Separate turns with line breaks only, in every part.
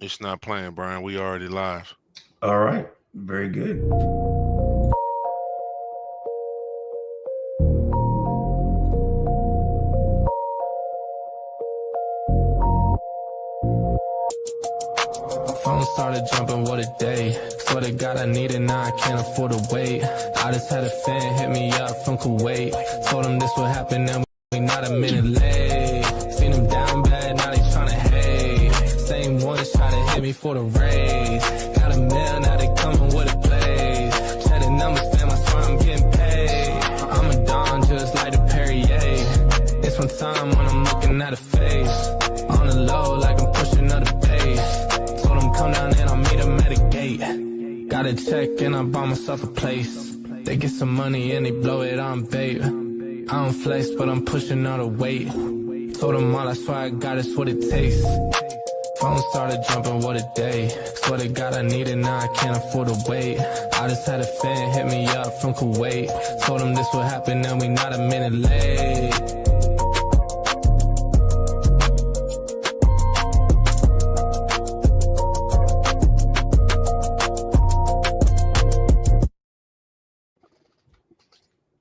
It's not playing, Brian. We already live.
All right. Very good.
Phone started jumping, what a day. Swear to God I need it, now I can't afford to wait. I just had a fan hit me up from Kuwait. Told him this would happen and we not a minute late. Seen him down bad, now they tryna hate. Same ones try to hit me for the raise. Got a mail, now they coming with a blaze. Check the numbers, fam, I swear I'm getting paid. I'm a don just like the Perrier. It's my time when I'm looking at a face. On the low like I'm pushing up the pace. Told him come down and I'll meet him at a gate. Got a check and I bought myself a place. They get some money and they blow it on bait. I don't flex but I'm pushing all the weight. Told them all I swear I got it's what it takes. Phone started jumping, what a day. Swear to God I need it, now I can't afford to wait. I just had a fan hit me up from Kuwait. Told him this would happen and we not a minute late.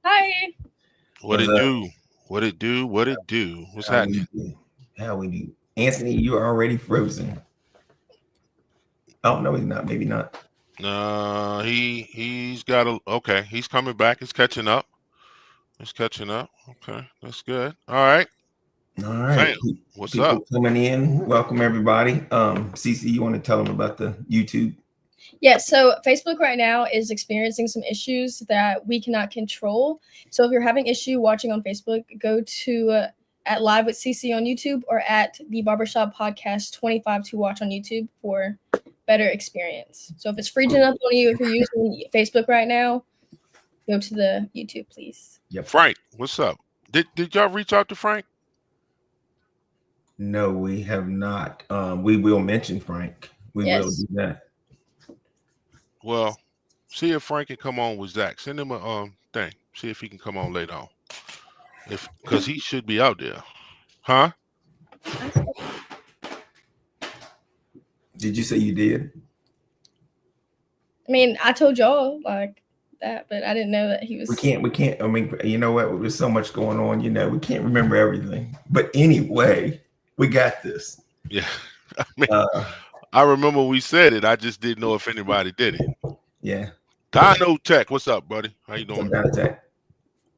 Hi.
What
What's
it
up?
do? What it do? What it do? What's
How we
happening?
do? How we do? Anthony, you're already frozen. Oh no, he's not. Maybe not.
He's got a okay. He's coming back. He's catching up. He's catching up. Okay, that's good. All right,
All right.
fam. What's
People
up?
coming in. Welcome everybody. CC, you want to tell them about the YouTube?
Yeah, so Facebook right now is experiencing some issues that we cannot control. So if you're having issue watching on Facebook, go to at Live with CC on YouTube or at the Barbershop Podcast 25 to watch on YouTube for better experience. So if it's freezing up on you, if you're using Facebook right now, go to the YouTube, please.
Yep.
Frank, what's up? Did y'all reach out to Frank?
No, we have not. We will mention Frank. We will
Yes.
do that.
Well, see if Frank can come on with Zach. Send him a thing. See if he can come on later on. If because he should be out there, huh?
Did you say you did?
I mean, I told y'all like that, but I didn't know that he was.
We can't. I mean, you know what? There's so much going on. You know, we can't remember everything. But anyway, we got this.
Yeah. I mean,
Uh,
I remember we said it. I just didn't know if anybody did it.
yeah.
Dino Tech, what's up, buddy? How you
Some
doing?
kind of tech.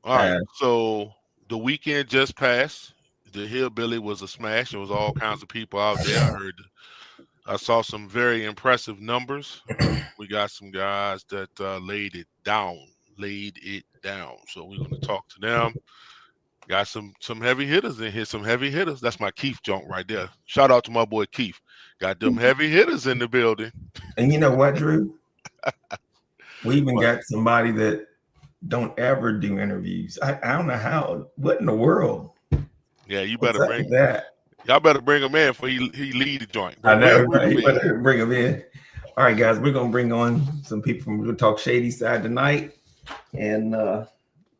All right. So the weekend just passed. The Hillbilly was a smash. There was all kinds of people out there. I saw some very impressive numbers. We got some guys that laid it down. So we're gonna talk to them. Got some heavy hitters in here. Some heavy hitters. That's my Keith joint right there. Shout out to my boy Keith. Got them heavy hitters in the building.
And you know what, Drew? We even
What?
got somebody that don't ever do interviews. I don't know how. What in the world?
Yeah, you
What's
better
up
bring.
with that?
Y'all better bring him in for he lead the joint.
I
But
know,
bring
right?
him
You
in.
better bring them in. All right, guys, we're gonna bring on some people from. We're gonna talk Shadyside tonight, and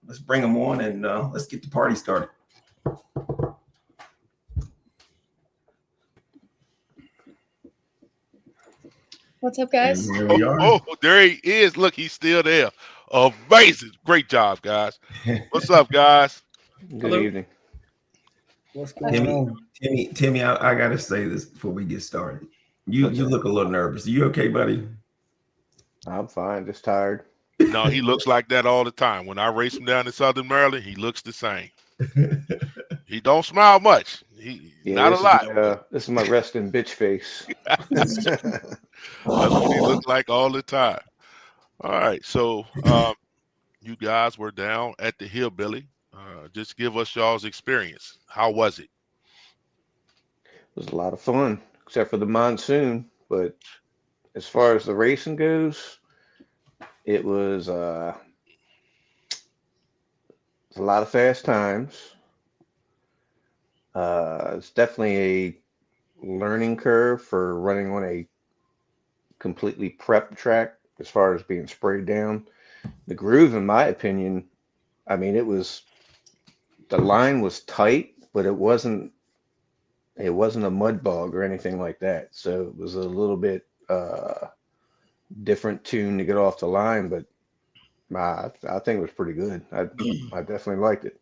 let's bring them on and let's get the party started.
What's up, guys?
And here we are.
Oh, there he is. Look, he's still there. Amazing. Great job, guys. What's up, guys?
Good
Hello.
evening.
What's going
Timmy,
on?
Timmy, I gotta say this before we get started. You look a little nervous. You okay, buddy?
I'm fine, just tired.
No, he looks like that all the time. When I race him down in Southern Maryland, he looks the same. He don't smile much. He not a lot.
This is my resting bitch face.
That's what he looks like all the time. All right, so you guys were down at the Hillbilly. Just give us y'all's experience. How was it?
It was a lot of fun, except for the monsoon. But as far as the racing goes, it was a lot of fast times. It's definitely a learning curve for running on a completely prepped track as far as being sprayed down. The groove, in my opinion, I mean, the line was tight, but it wasn't it wasn't a mud bog or anything like that. So it was a little bit different tune to get off the line, but I think it was pretty good. I definitely liked it.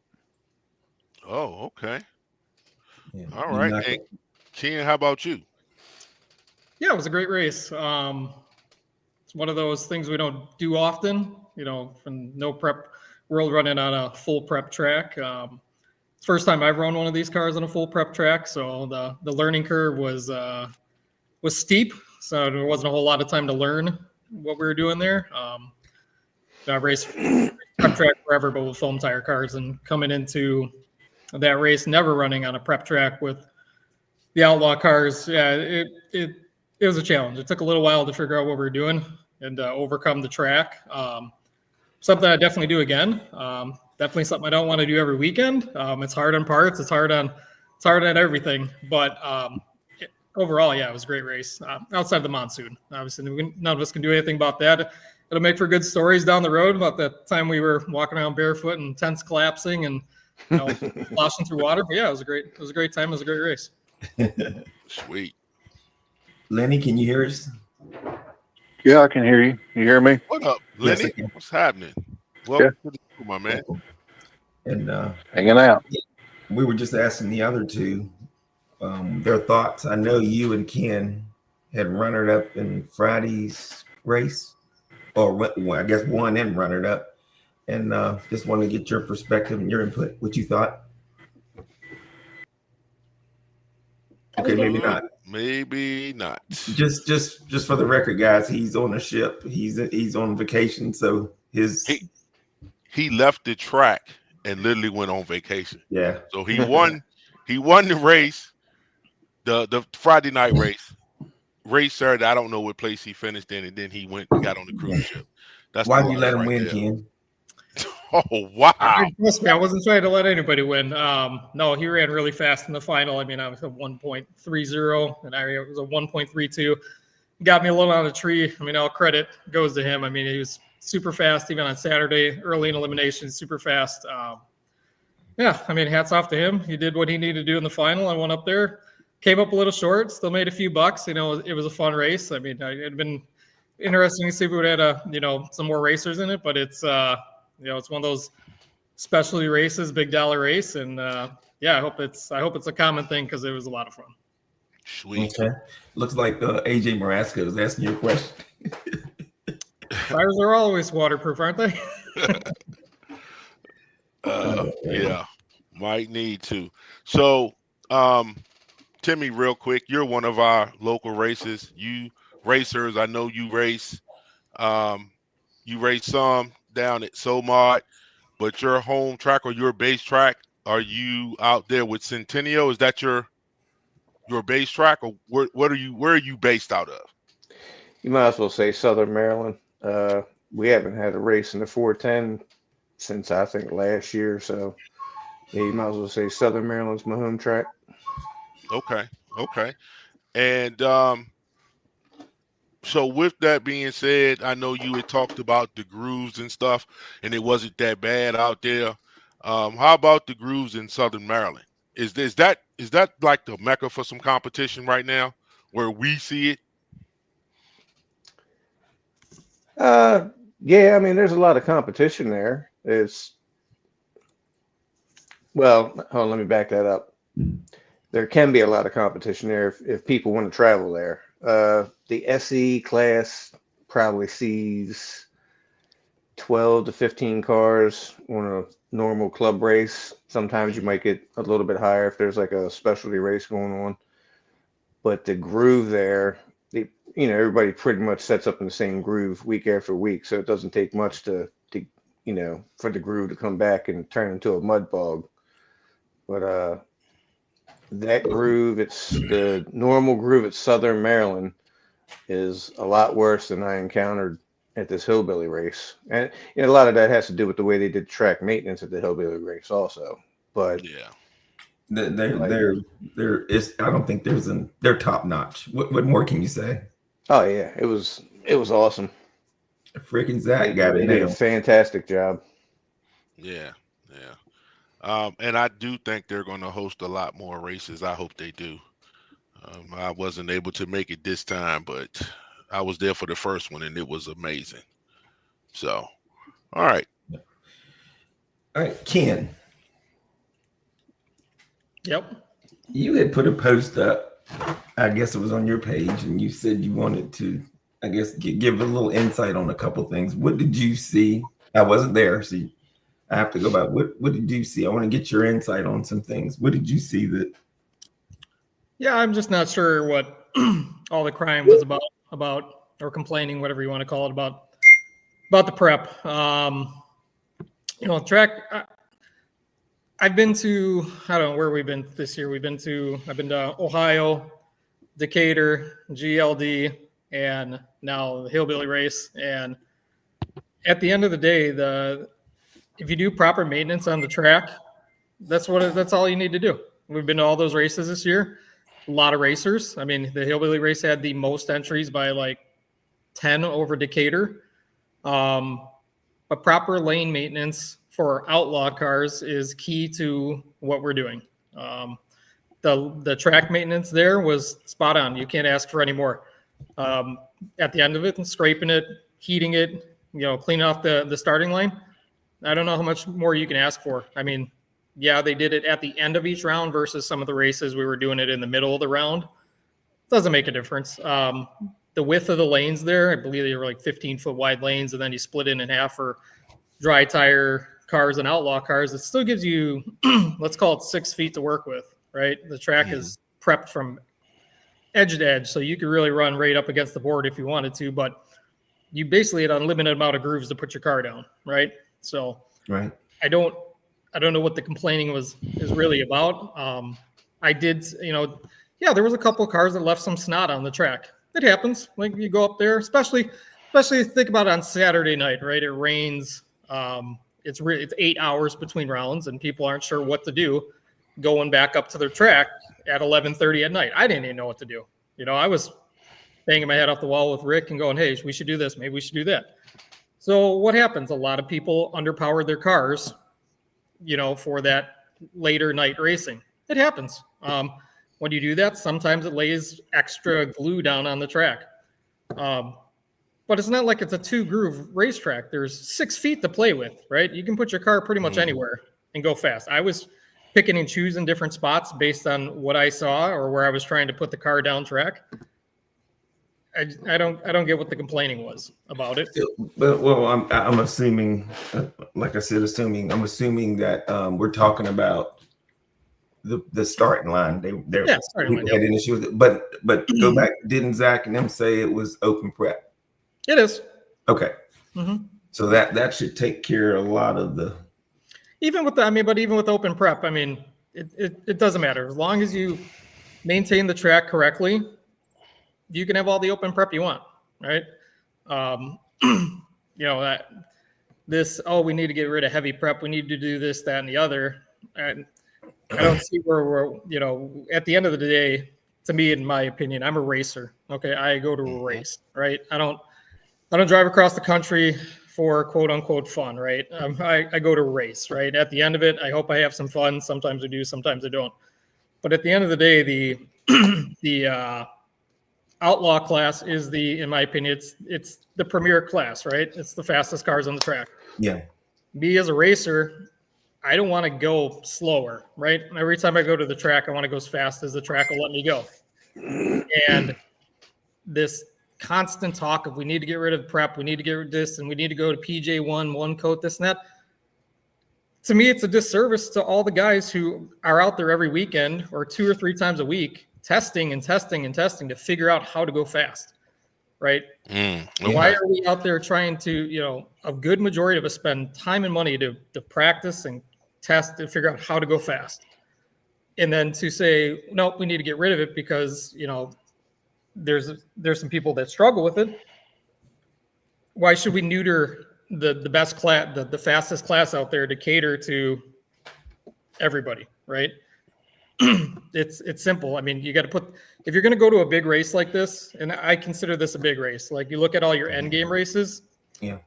Oh, okay.
Yeah,
All
you
right.
knock
And
it.
Ken, how about you?
Yeah, it was a great race. It's one of those things we don't do often, from no prep world running on a full prep track. It's the first time I've run one of these cars on a full prep track, so the learning curve was steep. So there wasn't a whole lot of time to learn what we were doing there. I raced prep track forever, but with foam tire cars, and coming into that race, never running on a prep track with the outlaw cars, yeah, it was a challenge. It took a little while to figure out what we were doing and overcome the track. Something I definitely do again. Definitely something I don't want to do every weekend. It's hard on parts. It's hard on everything. But overall, yeah, it was a great race. Outside the monsoon, obviously, none of us can do anything about that. It'll make for good stories down the road about the time we were walking around barefoot and tents collapsing and sloshing through water. But yeah, it was a great time. It was a great race.
Sweet.
Lenny, can you hear us?
Yeah, I can hear you. You hear me?
What up,
Yes, I
Lenny?
can.
What's happening? Welcome to the show, my man.
And
Hanging out.
we were just asking the other two their thoughts. I know you and Ken had runner up in Friday's race, or well, I guess one and runner up, and just want to get your perspective and your input. What you thought? Okay, maybe not.
Maybe not.
Just for the record, guys, he's on a ship. He's on vacation, so
He left the track and literally went on vacation.
yeah.
So he won the race, the Friday night race. Race Saturday, I don't know what place he finished in, and then he got on the cruise ship. That's
Why
the
did you
life
let him
right
win,
there.
Ken?
Oh wow!
Trust me, I wasn't trying to let anybody win. No, he ran really fast in the final. I mean, I was at 1.30, and I was a 1.32. Got me a little on the tree. I mean, all credit goes to him. I mean, he was super fast even on Saturday, early in elimination, super fast. Yeah, I mean, hats off to him. He did what he needed to do in the final. I went up there, came up a little short, still made a few bucks. It was a fun race. I mean, it had been interesting to see if we would have had some more racers in it, but it's it's one of those specialty races, big dollar race, and yeah, I hope it's a common thing because it was a lot of fun.
Sweet.
Okay. Looks like AJ Marasco is asking you a question.
Tires are always waterproof, aren't they?
Yeah, might need to. So, Timmy, real quick, you're one of our local racers. You racers, I know you race. You race some down at Somod, but your home track or your base track, are you out there with Centennial? Is that your base track, or where are you based out of?
You might as well say Southern Maryland. We haven't had a race in the 410 since I think last year, so yeah, you might as well say Southern Maryland's my home track.
Okay. And so with that being said, I know you had talked about the grooves and stuff, and it wasn't that bad out there. How about the grooves in Southern Maryland? Is that like the mecca for some competition right now, where we see it?
Yeah, I mean, there's a lot of competition there. Well, hold on, let me back that up. There can be a lot of competition there if people want to travel there. The SE class probably sees 12 to 15 cars on a normal club race. Sometimes you might get a little bit higher if there's like a specialty race going on. But the groove there, everybody pretty much sets up in the same groove week after week. So it doesn't take much to for the groove to come back and turn into a mud bog. But that groove, it's the normal groove at Southern Maryland, is a lot worse than I encountered at this hillbilly race. And a lot of that has to do with the way they did track maintenance at the hillbilly race also. But
Yeah.
I don't think they're top notch. What more can you say?
Oh yeah, it was awesome.
Freaking Zach got
They
it
did a
now.
fantastic job.
Yeah. And I do think they're going to host a lot more races. I hope they do. I wasn't able to make it this time, but I was there for the first one, and it was amazing. So, all right.
All right, Ken,
Yep.
you had put a post up. I guess it was on your page, and you said you wanted to, I guess, give a little insight on a couple things. What did you see? I wasn't there, so I have to go back. What did you see? I want to get your insight on some things. What did you see that?
Yeah, I'm just not sure what all the crime was about or complaining, whatever you want to call it, about the prep. Track. I've been to, I don't know where we've been this year. I've been to Ohio, Decatur, GLD, and now the Hillbilly race. And at the end of the day, if you do proper maintenance on the track, that's all you need to do. We've been to all those races this year. A lot of racers. I mean, the Hillbilly race had the most entries by like 10 over Decatur. But proper lane maintenance for outlaw cars is key to what we're doing. The track maintenance there was spot on. You can't ask for any more. At the end of it, and scraping it, heating it, cleaning off the starting line. I don't know how much more you can ask for. I mean, yeah, they did it at the end of each round versus some of the races we were doing it in the middle of the round. Doesn't make a difference. The width of the lanes there, I believe they were like 15-foot wide lanes, and then you split it in half for dry tire cars and outlaw cars. It still gives you, let's call it 6 feet to work with, right? The track is prepped from edge to edge, so you could really run right up against the board if you wanted to, but you basically had an unlimited amount of grooves to put your car down, right? So
Right.
I don't know what the complaining is really about. I did, there was a couple of cars that left some snot on the track. It happens. Like you go up there, especially think about it on Saturday night, right? It rains. It's 8 hours between rounds, and people aren't sure what to do going back up to their track at 11:30 at night. I didn't even know what to do. I was banging my head off the wall with Rick and going, hey, we should do this. Maybe we should do that. So what happens? A lot of people underpower their cars, for that later night racing. It happens. When you do that, sometimes it lays extra glue down on the track. But it's not like it's a 2-groove racetrack. There's 6 feet to play with, right? You can put your car pretty much anywhere and go fast. I was picking and choosing different spots based on what I saw or where I was trying to put the car down track. I don't get what the complaining was about it.
But I'm assuming, like I said, I'm assuming that we're talking about the starting line. Starting line had an issue with it. But go back. Didn't Zach and them say it was open prep?
It is.
Okay. Mm-hmm. So that should take care of a lot of the.
Even with open prep, I mean, it doesn't matter as long as you maintain the track correctly. You can have all the open prep you want, right? We need to get rid of heavy prep. We need to do this, that, and the other. And I don't see where we're, at the end of the day, to me, in my opinion, I'm a racer. Okay. I go to a race, right? I don't drive across the country for quote unquote fun, right? I go to race, right? At the end of it, I hope I have some fun. Sometimes I do, sometimes I don't. But at the end of the day, the outlaw class is in my opinion, it's the premier class, right? It's the fastest cars on the track.
Yeah.
Me as a racer, I don't want to go slower, right? Every time I go to the track, I want to go as fast as the track will let me go. And this constant talk of we need to get rid of prep, we need to get rid of this, and we need to go to PJ1, one coat, this and that. To me, it's a disservice to all the guys who are out there every weekend or 2 or 3 times a week testing to figure out how to go fast, right? Why are we out there trying to, a good majority of us spend time and money to practice and test to figure out how to go fast. And then to say, no, we need to get rid of it because, there's some people that struggle with it. Why should we neuter the best class, the fastest class out there to cater to everybody, right? It's simple. I mean, you got to if you're going to go to a big race like this, and I consider this a big race, like you look at all your end game races.
Yeah.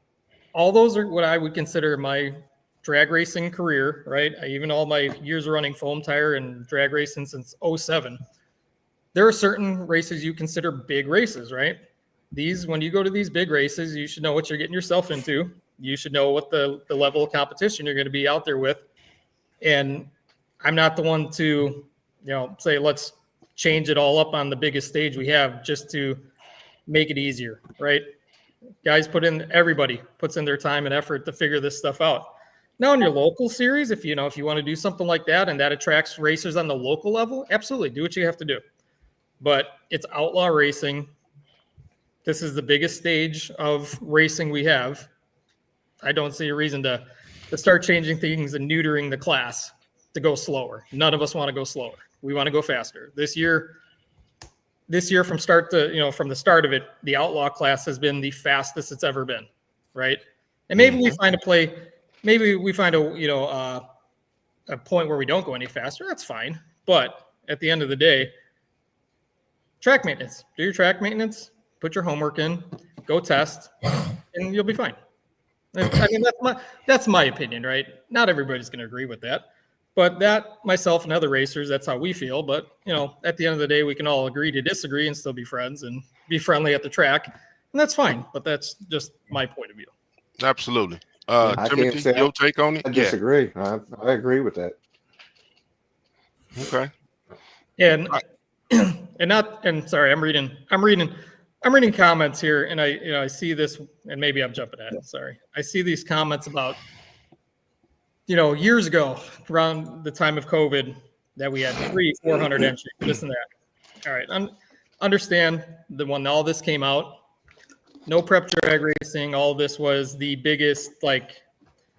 All those are what I would consider my drag racing career, right? Even all my years of running foam tire and drag racing since '07, there are certain races you consider big races, right? When you go to these big races, you should know what you're getting yourself into. You should know what the level of competition you're going to be out there with. And I'm not the one to, say, let's change it all up on the biggest stage we have just to make it easier, right? Everybody puts in their time and effort to figure this stuff out. Now in your local series, if you want to do something like that and that attracts racers on the local level, absolutely do what you have to do. But it's outlaw racing. This is the biggest stage of racing we have. I don't see a reason to start changing things and neutering the class to go slower. None of us want to go slower. We want to go faster. This year from the start of it, the outlaw class has been the fastest it's ever been, right? And maybe we find a point where we don't go any faster. That's fine. But at the end of the day, track maintenance. Do your track maintenance, put your homework in, go test, and you'll be fine. I mean, that's my opinion, right? Not everybody's going to agree with that. But myself and other racers, that's how we feel. But, at the end of the day, we can all agree to disagree and still be friends and be friendly at the track. And that's fine. But that's just my point of view.
Absolutely.
I
Timothy,
can't say
your take on it?
I disagree. I agree with that.
Okay.
Sorry, I'm reading comments here, and I see this, and maybe I'm jumping at it. Sorry. I see these comments about, years ago, around the time of COVID, that we had 300-400 entries, this and that. All right. Understand that when all this came out, no prep drag racing, all this was the biggest,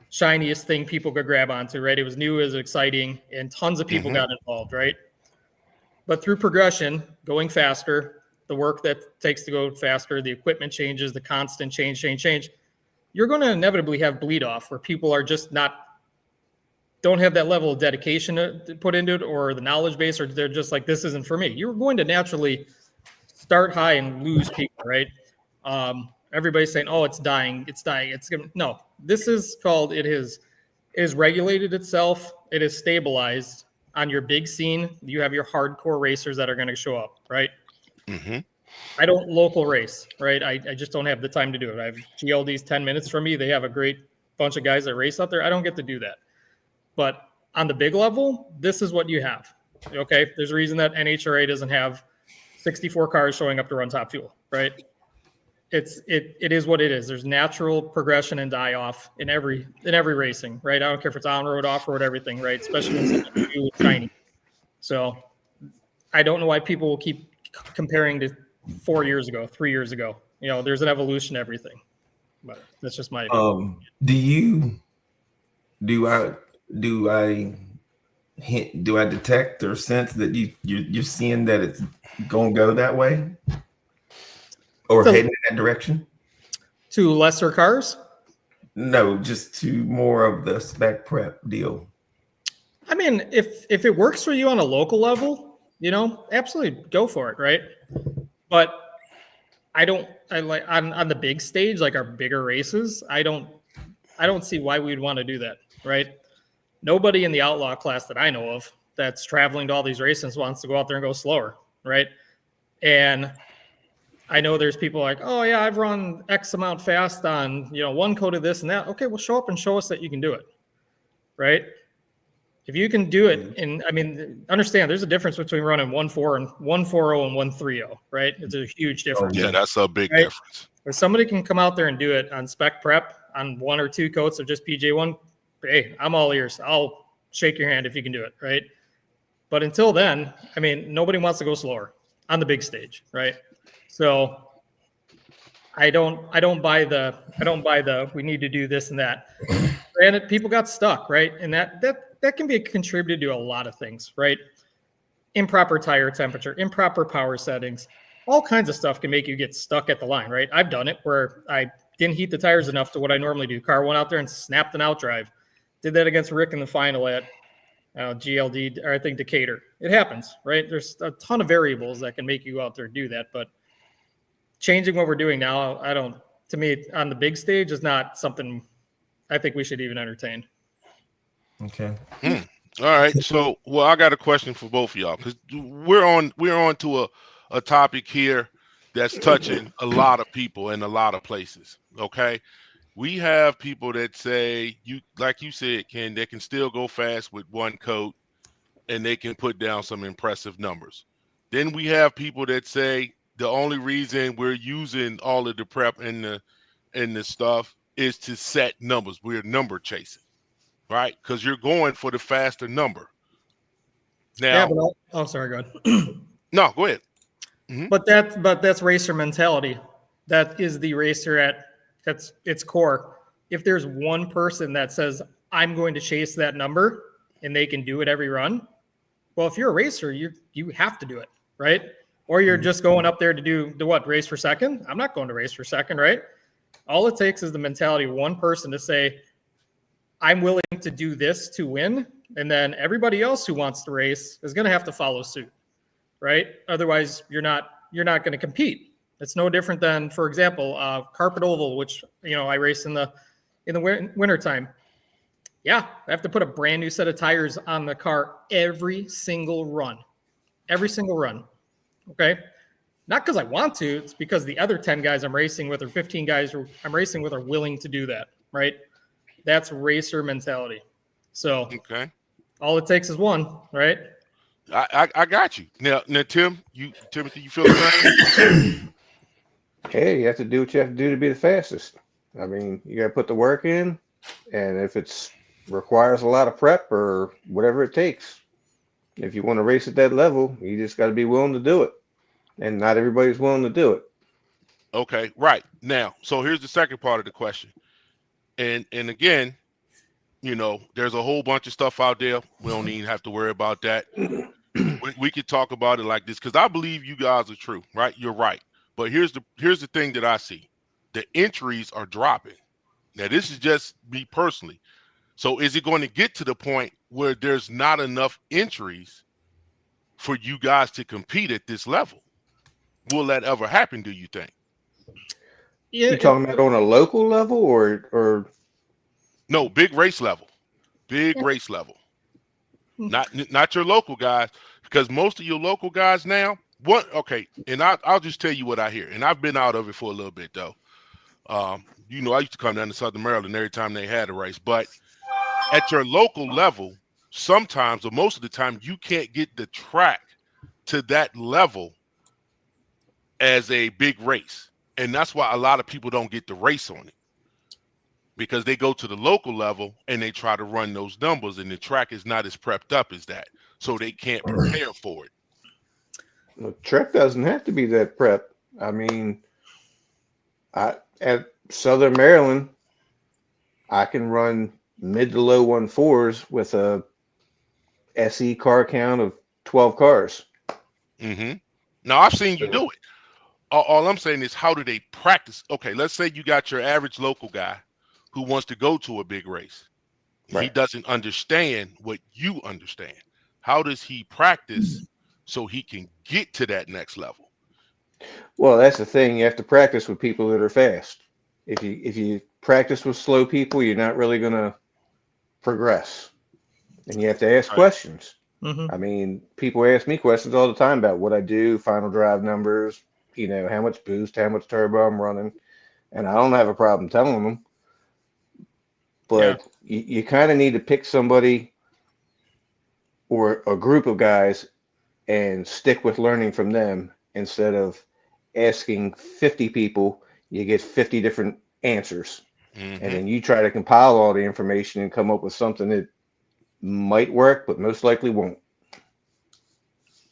shiniest thing people could grab onto, right? It was new, it was exciting, and tons of people got involved, right? But through progression, going faster, the work that takes to go faster, the equipment changes, the constant change, you're going to inevitably have bleed off where people are just don't have that level of dedication to put into it, or the knowledge base, or they're just like, this isn't for me. You're going to naturally start high and lose people, right? Everybody's saying, oh, it's dying. No, this is called, it is regulated itself. It is stabilized. On your big scene, you have your hardcore racers that are going to show up, right? I don't local race, right? I just don't have the time to do it. I have GLD's 10 minutes from me. They have a great bunch of guys that race out there. I don't get to do that. But on the big level, this is what you have. Okay, there's a reason that NHRA doesn't have 64 cars showing up to run top fuel, right? It is what it is. There's natural progression and die off in every racing, right? I don't care if it's on road, off road, everything, right? Especially when it's new and shiny. So I don't know why people will keep comparing to 4 years ago, 3 years ago. There's an evolution to everything. But that's just my opinion.
Do I detect or sense that you're seeing that it's gonna go that way, or heading in that direction?
To lesser cars?
No, just to more of the spec prep deal.
I mean, if it works for you on a local level, absolutely go for it, right? But I like on the big stage, like our bigger races, I don't see why we'd want to do that, right? Nobody in the outlaw class that I know of that's traveling to all these races wants to go out there and go slower, right? And I know there's people like, oh yeah, I've run X amount fast on, one code of this and that. Okay, well, show up and show us that you can do it, right? If you can do it, and I mean, understand there's a difference between running 1.4 and 1.40 and 1.30, right? It's a huge difference.
Yeah, that's a big difference.
If somebody can come out there and do it on spec prep on 1 or 2 coats of just PJ1, hey, I'm all ears. I'll shake your hand if you can do it, right? But until then, I mean, nobody wants to go slower on the big stage, right? So I don't buy the we need to do this and that. Granted, people got stuck, right? And that can be contributed to a lot of things, right? Improper tire temperature, improper power settings, all kinds of stuff can make you get stuck at the line, right? I've done it where I didn't heat the tires enough to what I normally do. Car went out there and snapped an out drive. Did that against Rick in the final at GLD, or I think Decatur. It happens, right? There's a ton of variables that can make you go out there and do that. But changing what we're doing now, to me, on the big stage is not something I think we should even entertain.
Okay.
All right. So, well, I got a question for both of y'all because we're on to a topic here that's touching a lot of people in a lot of places. Okay. We have people that say like you said, Ken, they can still go fast with one coat and they can put down some impressive numbers. Then we have people that say the only reason we're using all of the prep and the stuff is to set numbers. We're number chasing, right? Because you're going for the faster number.
Yeah,
Now,
but sorry, go ahead.
no, go ahead. Hmm.
But that's racer mentality. That is the racer at that's its core. If there's one person that says I'm going to chase that number and they can do it every run, well, if you're a racer, you have to do it, right? Or you're just going up there to do the what, race for second? I'm not going to race for second, right? All it takes is the mentality of one person to say, I'm willing to do this to win, and then everybody else who wants to race is going to have to follow suit, right? Otherwise, you're not going to compete. It's no different than, for example, carpet oval, which I race in the wintertime. Yeah, I have to put a brand new set of tires on the car every single run. Okay. Not because I want to, it's because the other 10 guys I'm racing with or 15 guys I'm racing with are willing to do that, right? That's racer mentality. So
Okay.
all it takes is one, right?
I got you. Now, Timothy, you feel the same?
Hey, you have to do what you have to do to be the fastest. I mean, you got to put the work in, and if it's requires a lot of prep or whatever it takes, if you want to race at that level, you just got to be willing to do it. And not everybody's willing to do it.
Okay, right. Now, so here's the second part of the question. And again, there's a whole bunch of stuff out there. We don't even have to worry about that. We could talk about it like this because I believe you guys are true, right? You're right. But here's the thing that I see. The entries are dropping. Now, this is just me personally. So is it going to get to the point where there's not enough entries for you guys to compete at this level? Will that ever happen, do you think?
Yeah.
You talking about on a local level or
No, big race level. Big race level. Not your local guys, because most of your local guys now, okay, and I'll just tell you what I hear. And I've been out of it for a little bit though. I used to come down to Southern Maryland every time they had a race, but at your local level, sometimes or most of the time, you can't get the track to that level as a big race. And that's why a lot of people don't get the race on it. Because they go to the local level and they try to run those numbers and the track is not as prepped up as that. So they can't prepare for it.
the track doesn't have to be that prep. I mean, at Southern Maryland, I can run mid to low 1.4s with a SE car count of 12 cars.
Mm-hmm. Now, I've seen you do it. All I'm saying is, how do they practice? Okay, let's say you got your average local guy who wants to go to a big race. Right. He doesn't understand what you understand. How does he practice so he can get to that next level?
Well, that's the thing. You have to practice with people that are fast. If you practice with slow people, you're not really going to progress. And you have to ask questions.
Mm-hmm.
I mean, people ask me questions all the time about what I do, final drive numbers, how much boost, how much turbo I'm running. And I don't have a problem telling them. But you kind of need to pick somebody or a group of guys and stick with learning from them instead of asking 50 people, you get 50 different answers. Mm-hmm. And then you try to compile all the information and come up with something that might work, but most likely won't.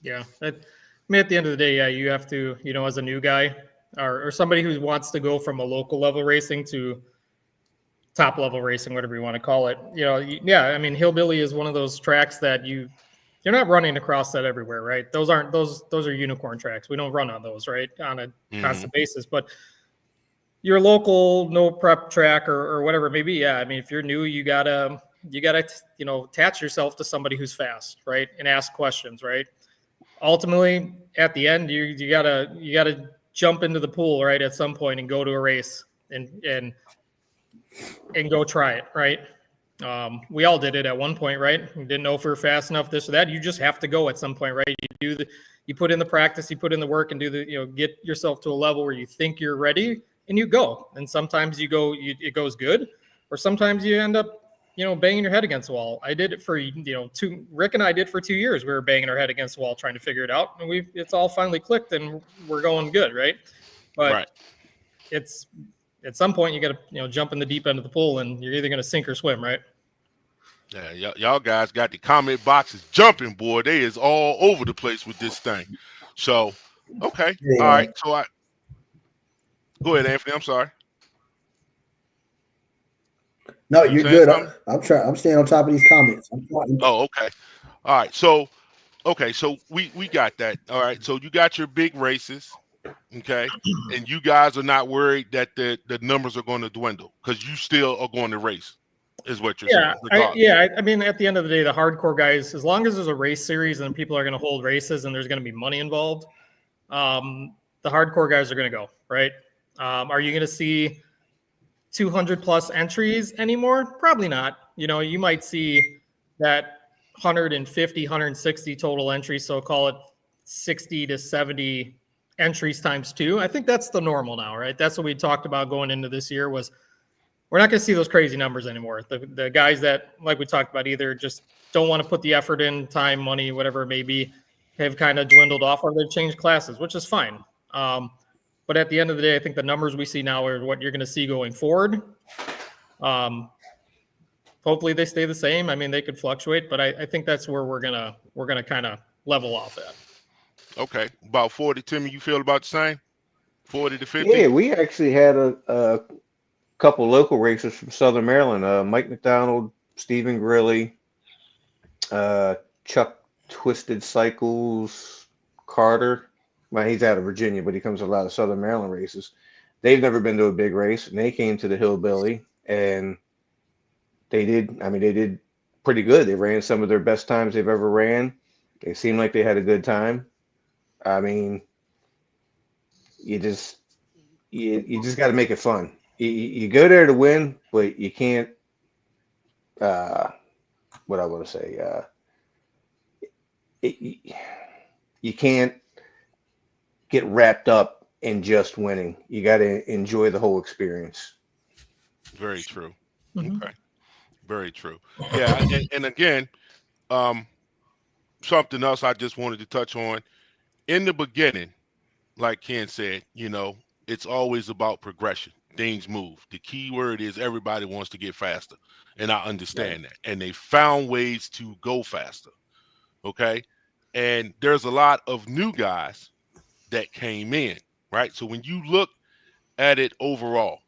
Yeah. At the end of the day, you have to, as a new guy or somebody who wants to go from a local level racing to top level racing, whatever you want to call it. I mean, Hillbilly is one of those tracks that you're not running across that everywhere, right? Those are unicorn tracks. We don't run on those, right, on a constant basis. But your local no prep track or whatever it may be, I mean, if you're new, you gotta attach yourself to somebody who's fast, right, and ask questions, right. Ultimately, at the end, you gotta jump into the pool, right, at some point and go to a race and go try it, right? We all did it at one point, right? We didn't know if we were fast enough, this or that. You just have to go at some point, right? You put in the practice, you put in the work, and get yourself to a level where you think you're ready, and you go. And sometimes it goes good, or sometimes you end up, banging your head against the wall. I did it for, Rick and I did for 2 years. We were banging our head against the wall trying to figure it out, and it's all finally clicked, and we're going good, right? But it's at some point you got to, jump in the deep end of the pool, and you're either going to sink or swim, right?
Yeah, y'all guys got the comment boxes jumping, boy. They is all over the place with this thing. So, okay, all right. So go ahead, Anthony. I'm sorry.
No, you're good. I'm trying. I'm staying on top of these comments.
Oh, okay. All right. So we got that. All right. So you got your big races, okay, and you guys are not worried that the numbers are going to dwindle because you still are going to race, is what you're saying.
I mean, at the end of the day, the hardcore guys, as long as there's a race series and people are going to hold races and there's going to be money involved, the hardcore guys are going to go, right? Are you going to see 200 plus entries anymore? Probably not. You might see that 150, 160 total entries. So call it 60 to 70 entries times 2. I think that's the normal now, right? That's what we talked about going into this year was we're not going to see those crazy numbers anymore. The guys that, like we talked about, either just don't want to put the effort in, time, money, whatever it may be, have kind of dwindled off, or they've changed classes, which is fine. But at the end of the day, I think the numbers we see now are what you're going to see going forward. Hopefully they stay the same. I mean, they could fluctuate, but I think that's where we're gonna kind of level off at.
Okay, about 40. Timmy, you feel about the same? 40 to 50?
Yeah, we actually had a couple local racers from Southern Maryland. Mike McDonald, Stephen Grilly, Chuck Twisted Cycles, Carter. Well, he's out of Virginia, but he comes to a lot of Southern Maryland races. They've never been to a big race, and they came to the Hillbilly, and they did pretty good. They ran some of their best times they've ever ran. They seemed like they had a good time. I mean, you just got to make it fun. You go there to win, but you can't. What I want to say, you can't get wrapped up in just winning. You got to enjoy the whole experience.
Very true. Mm-hmm. Okay. Very true. Yeah, and again, something else I just wanted to touch on. In the beginning, like Ken said, it's always about progression. Things move. The key word is everybody wants to get faster, and I understand that. And they found ways to go faster, okay? And there's a lot of new guys that came in, right? So when you look at it overall,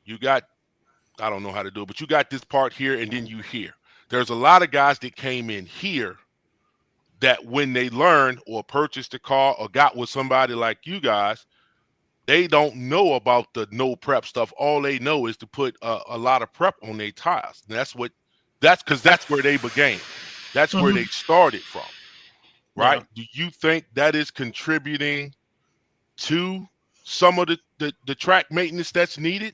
you got, I don't know how to do it, but you got this part here and then you here. There's a lot of guys that came in here that when they learned or purchased a car or got with somebody like you guys, they don't know about the no prep stuff. All they know is to put a lot of prep on their tires. And that's because that's where they began. That's where they started from, right? Yeah. Do you think that is contributing to some of the track maintenance that's needed?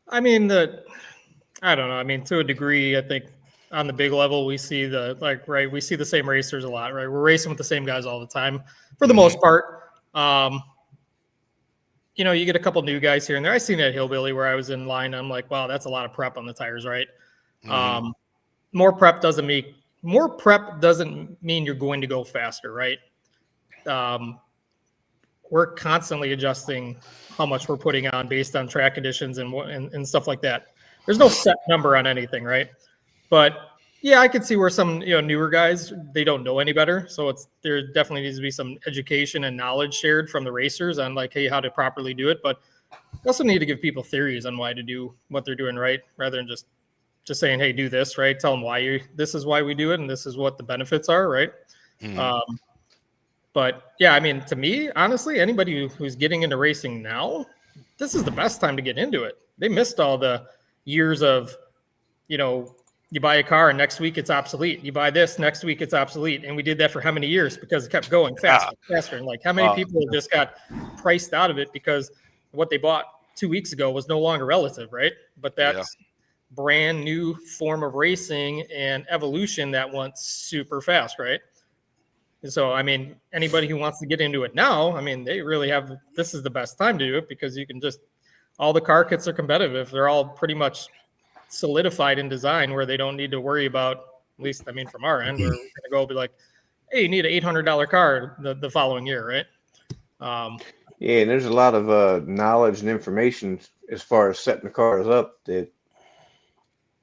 I mean, I don't know. I mean, to a degree, I think on the big level, we see we see the same racers a lot, right? We're racing with the same guys all the time for the most part. You get a couple new guys here and there. I seen that Hillbilly where I was in line. I'm like, wow, that's a lot of prep on the tires, right? More prep doesn't mean you're going to go faster, right? We're constantly adjusting how much we're putting on based on track conditions and stuff like that. There's no set number on anything, right? But yeah, I could see where some newer guys, they don't know any better. So there definitely needs to be some education and knowledge shared from the racers on like, hey, how to properly do it. But you also need to give people theories on why to do what they're doing right, rather than just saying, hey, do this, right? Tell them this is why we do it and this is what the benefits are, right? But yeah, I mean, to me, honestly, anybody who's getting into racing now, this is the best time to get into it. They missed all the years of, you buy a car and next week it's obsolete. You buy this, next week it's obsolete. And we did that for how many years? Because it kept going faster. And like how many people just got priced out of it because what they bought 2 weeks ago was no longer relative, right? But brand new form of racing and evolution that went super fast, right? And so, I mean, anybody who wants to get into it now, I mean, they really have, this is the best time to do it because you can just, all the car kits are competitive. They're all pretty much solidified in design where they don't need to worry about, at least, I mean, from our end, where we're going to go be like, hey, you need an $800 car the following year, right?
Yeah, and there's a lot of knowledge and information as far as setting the cars up that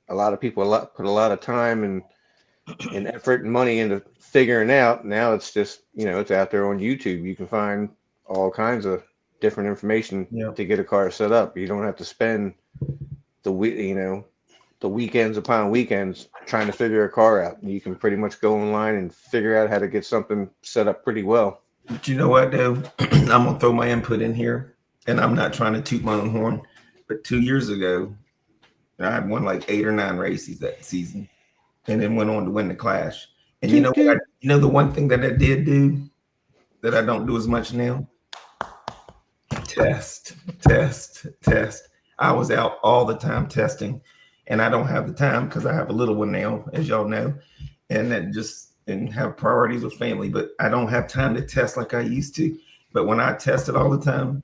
a lot of people put a lot of time and effort and money into figuring out. Now it's just, it's out there on YouTube. You can find all kinds of different information to get a car set up. You don't have to spend the weekends upon weekends trying to figure a car out. You can pretty much go online and figure out how to get something set up pretty well.
But you know what, though? I'm going to throw my input in here, and I'm not trying to toot my own horn, but 2 years ago, I had won like 8 or 9 races that season and then went on to win the Clash. And you know what? The one thing that I did do that I don't do as much now? Test. I was out all the time testing, and I don't have the time because I have a little one now, as y'all know, and that just and have priorities with family, but I don't have time to test like I used to. But when I test it all the time,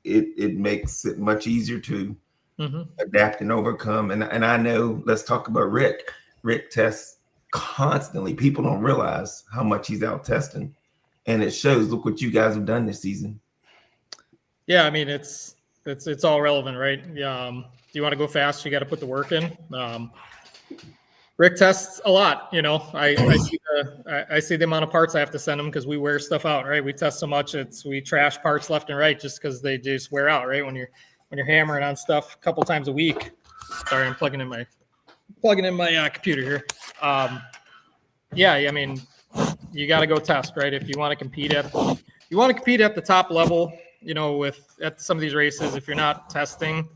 it makes it much easier to adapt and overcome. And I know, let's talk about Rick. Rick tests constantly. People don't realize how much he's out testing, and it shows. Look what you guys have done this season.
Yeah, I mean, it's all relevant, right? Do you want to go fast? You got to put the work in. Rick tests a lot. I see the amount of parts I have to send him because we wear stuff out, right? We test so much, we trash parts left and right just because they just wear out, right? When you're hammering on stuff a couple times a week. Sorry, I'm plugging in my computer here. Yeah, I mean, you got to go test, right? If you want to compete at the top level, at some of these races, if you're not testing,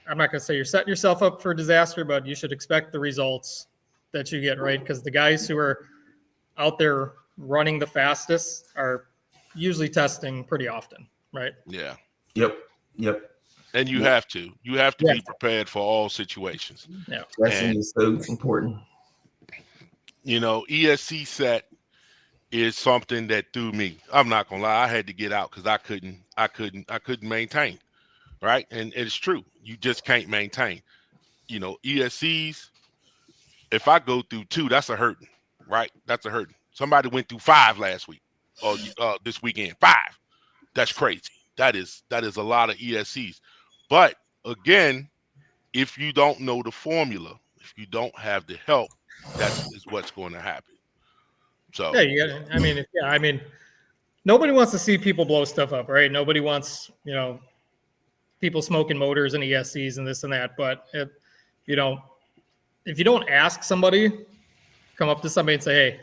I'm not going to say you're setting yourself up for disaster, but you should expect the results that you get, right? Because the guys who are out there running the fastest are usually testing pretty often, right?
Yeah.
Yep.
And you have to be prepared for all situations.
Yeah.
Testing is so important.
ESC set is something that threw me. I'm not gonna lie, I had to get out because I couldn't maintain. Right. And it's true. You just can't maintain. ESCs, if I go through 2, that's a hurting, right? That's a hurting. Somebody went through 5 last week or this weekend. 5. That's crazy. That is a lot of ESCs. But again, if you don't know the formula, if you don't have the help, that is what's going to happen. So
yeah, I mean, nobody wants to see people blow stuff up, right? Nobody wants, people smoking motors and ESCs and this and that. But if you don't ask somebody, come up to somebody and say, hey,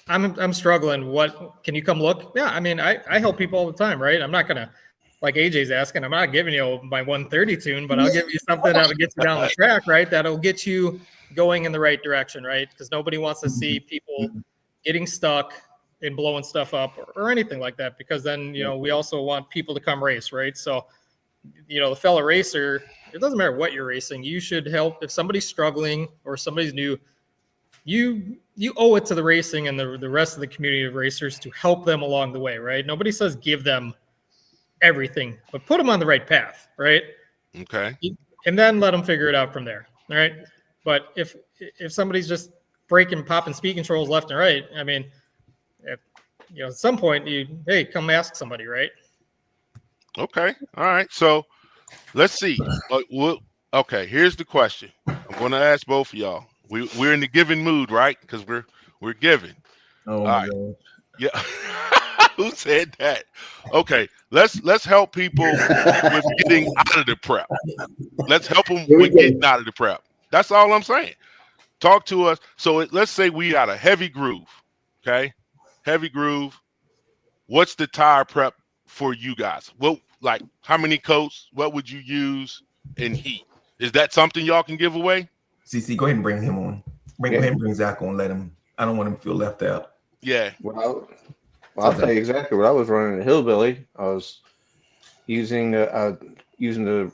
I'm struggling. What, can you come look? Yeah. I mean, I help people all the time, right? I'm not going to, like AJ's asking, I'm not giving you my 130 tune, but I'll give you something that'll get you down the track, right? That'll get you going in the right direction, right? Because nobody wants to see people getting stuck and blowing stuff up or anything like that, because then, we also want people to come race, right? So, the fellow racer, it doesn't matter what you're racing, you should help. If somebody's struggling or somebody's new, you owe it to the racing and the rest of the community of racers to help them along the way, right? Nobody says give them everything, but put them on the right path, right?
Okay.
And then let them figure it out from there, all right? But if somebody's just popping speed controls left and right, I mean, at some point, hey, come ask somebody, right?
Okay. All right. So let's see. Okay. Here's the question. I'm going to ask both of y'all. We're in the giving mood, right? Because we're giving.
Oh my God.
Yeah. Who said that? Okay. Let's help people with getting out of the prep. Let's help them with getting out of the prep. That's all I'm saying. Talk to us. So let's say we got a heavy groove. Okay. Heavy groove. What's the tire prep for you guys? Well, like how many coats? What would you use in heat? Is that something y'all can give away?
CC, go ahead and bring him on. Go ahead and bring Zach on. I don't want him to feel left out.
Yeah.
Well, I'll tell you exactly what I was running in Hillbilly. I was using the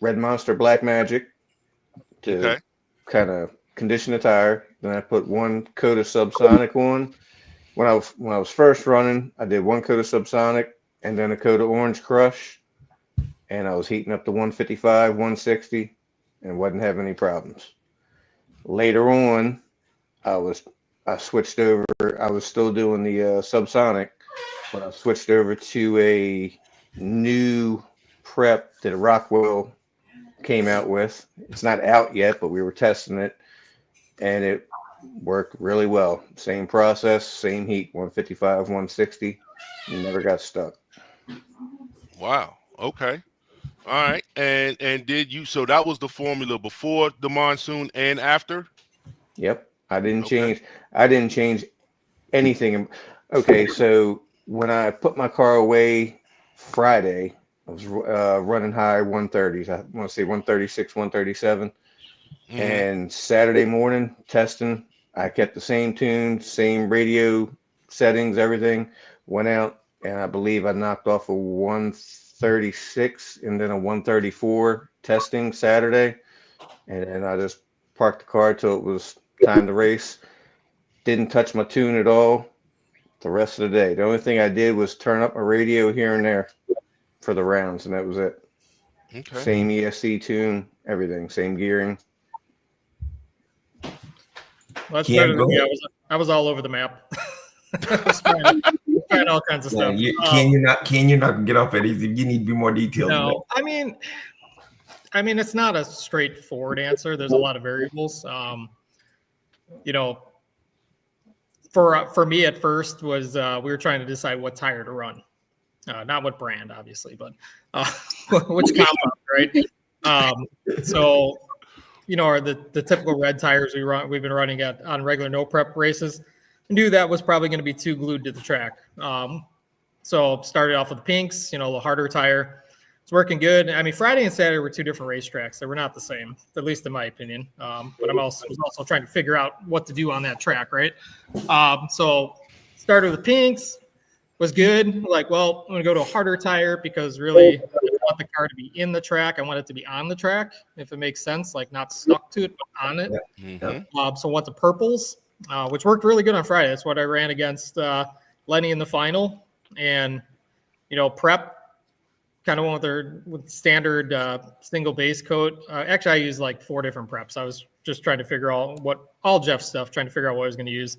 Red Monster Black Magic to
Okay.
kind of condition the tire. Then I put one coat of Subsonic on. When I was first running, I did one coat of Subsonic and then a coat of Orange Crush, and I was heating up to 155, 160, and wasn't having any problems. Later on, I switched over. I was still doing the Subsonic, but I switched over to a new prep that Rockwell came out with. It's not out yet, but we were testing it, and it worked really well. Same process, same heat, 155, 160. Never got stuck.
Wow. Okay. All right. And did you? So that was the formula before the monsoon and after.
Yep. I didn't
Okay.
change. I didn't change anything. Okay, so when I put my car away Friday, I was running high 130s. I want to say 136, 137.
Mm-hmm.
And Saturday morning testing, I kept the same tune, same radio settings, everything. Went out, and I believe I knocked off a 136 and then a 134 testing Saturday. And then I just parked the car till it was time to race. Didn't touch my tune at all the rest of the day. The only thing I did was turn up my radio here and there for the rounds, and that was it.
Okay.
Same ESC tune, everything, same gearing.
Well, that's better than me. I was all over the map. I was trying all kinds of stuff.
Can you not get off it easy? You need to be more detailed.
No, I mean, it's not a straightforward answer. There's a lot of variables. You know, for me at first was we were trying to decide what tire to run, not what brand, obviously, but which compound, right? So, are the typical red tires we've been running on regular no prep races. I knew that was probably going to be too glued to the track. So started off with the pinks, the harder tire. It's working good. I mean, Friday and Saturday were two different racetracks. They were not the same, at least in my opinion. But I was also trying to figure out what to do on that track, right? So started with the pinks, was good. Like, well, I'm going to go to a harder tire because really I want the car to be in the track. I want it to be on the track, if it makes sense, like not stuck to it, but on it.
Mm-hmm.
So went to purples, which worked really good on Friday. That's what I ran against Lenny in the final. And, prep kind of went with standard single base coat. Actually, I used like 4 different preps. I was just trying to figure out all Jeff's stuff, trying to figure out what I was going to use.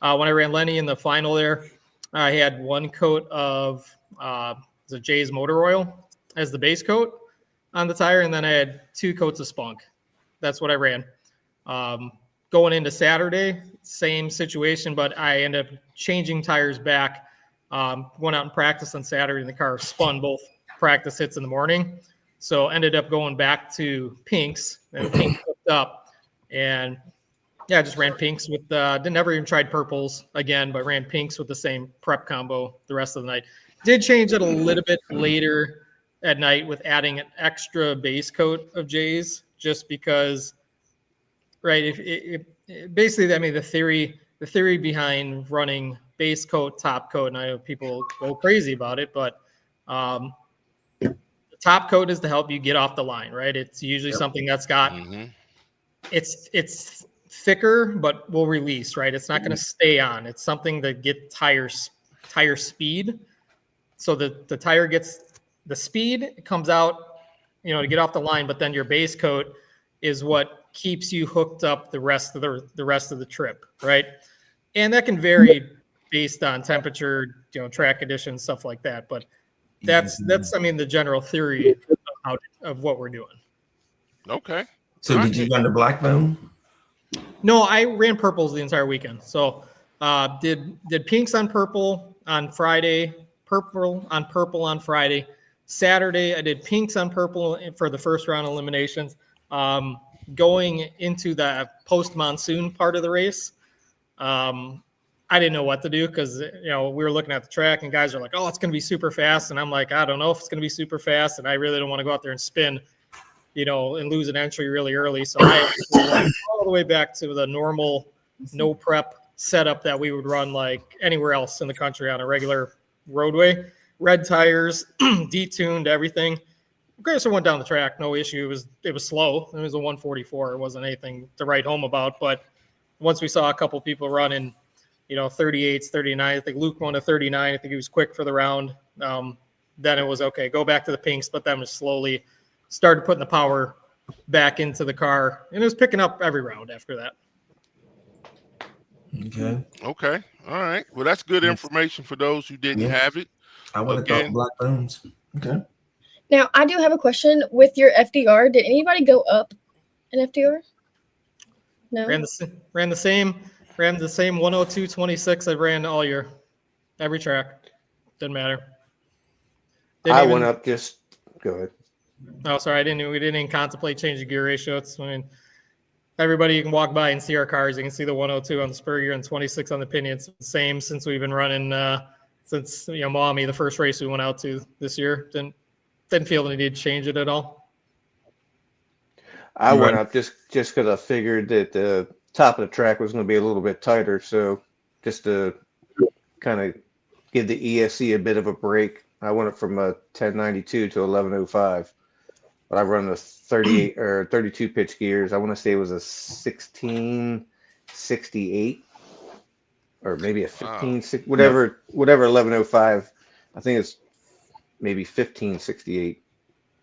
When I ran Lenny in the final there, I had 1 coat of the Jay's motor oil as the base coat on the tire, and then I had 2 coats of spunk. That's what I ran. Going into Saturday, same situation, but I ended up changing tires back. Went out and practiced on Saturday, and the car spun both practice hits in the morning. So ended up going back to pinks, and pink hooked up. And yeah, I just ran pinks with never even tried purples again, but ran pinks with the same prep combo the rest of the night. Did change it a little bit later at night with adding an extra base coat of J's, just because, right? Basically, I mean, the theory behind running base coat, top coat, and I know people go crazy about it, but the top coat is to help you get off the line, right? It's usually something that's got it's thicker, but will release, right? It's not going to stay on. It's something that get tire speed, so that the tire gets the speed, it comes out, to get off the line. But then your base coat is what keeps you hooked up the rest of the trip, right? And that can vary based on temperature, track conditions, stuff like that. But that's I mean, the general theory of what we're doing.
Okay.
So did you run the black phone?
No, I ran purples the entire weekend. So did pinks on purple on Friday, purple on Friday. Saturday, I did pinks on purple for the first round eliminations. Going into the post-monsoon part of the race, I didn't know what to do because, we were looking at the track and guys are like, oh, it's going to be super fast. And I'm like, I don't know if it's going to be super fast. And I really don't want to go out there and spin, and lose an entry really early. So I went all the way back to the normal no prep setup that we would run like anywhere else in the country on a regular roadway. Red tires, detuned, everything. Gracer went down the track, no issue. It was slow. It was a 144. It wasn't anything to write home about. But once we saw a couple people running, 38s, 39. I think Luke won a 39. I think he was quick for the round. Then it was okay. Go back to the pinks, but then just slowly started putting the power back into the car, and it was picking up every round after that.
Okay.
Okay. All right. Well, that's good information for those who didn't have it.
I would have thought black bones. Okay.
Now, I do have a question with your FDR. Did anybody go up an FDR? No.
Ran the same 102.26 I ran all year, every track. Didn't matter.
Went up. Just go ahead.
Oh, sorry, we didn't even contemplate changing gear ratio. Everybody, you can walk by and see our cars. You can see the 102 on the spur gear and 26 on the pinion. It's the same since we've been running since Miami, the first race we went out to this year. Didn't feel the need to change it at all.
I went up just because I figured that the top of the track was going to be a little bit tighter. So just to kind of give the ESC a bit of a break, I went up from a 1092 to 1105. But I run the 38 or 32 pitch gears. I want to say it was a 1668 or maybe a 15, whatever 1105. I think it's maybe 1568.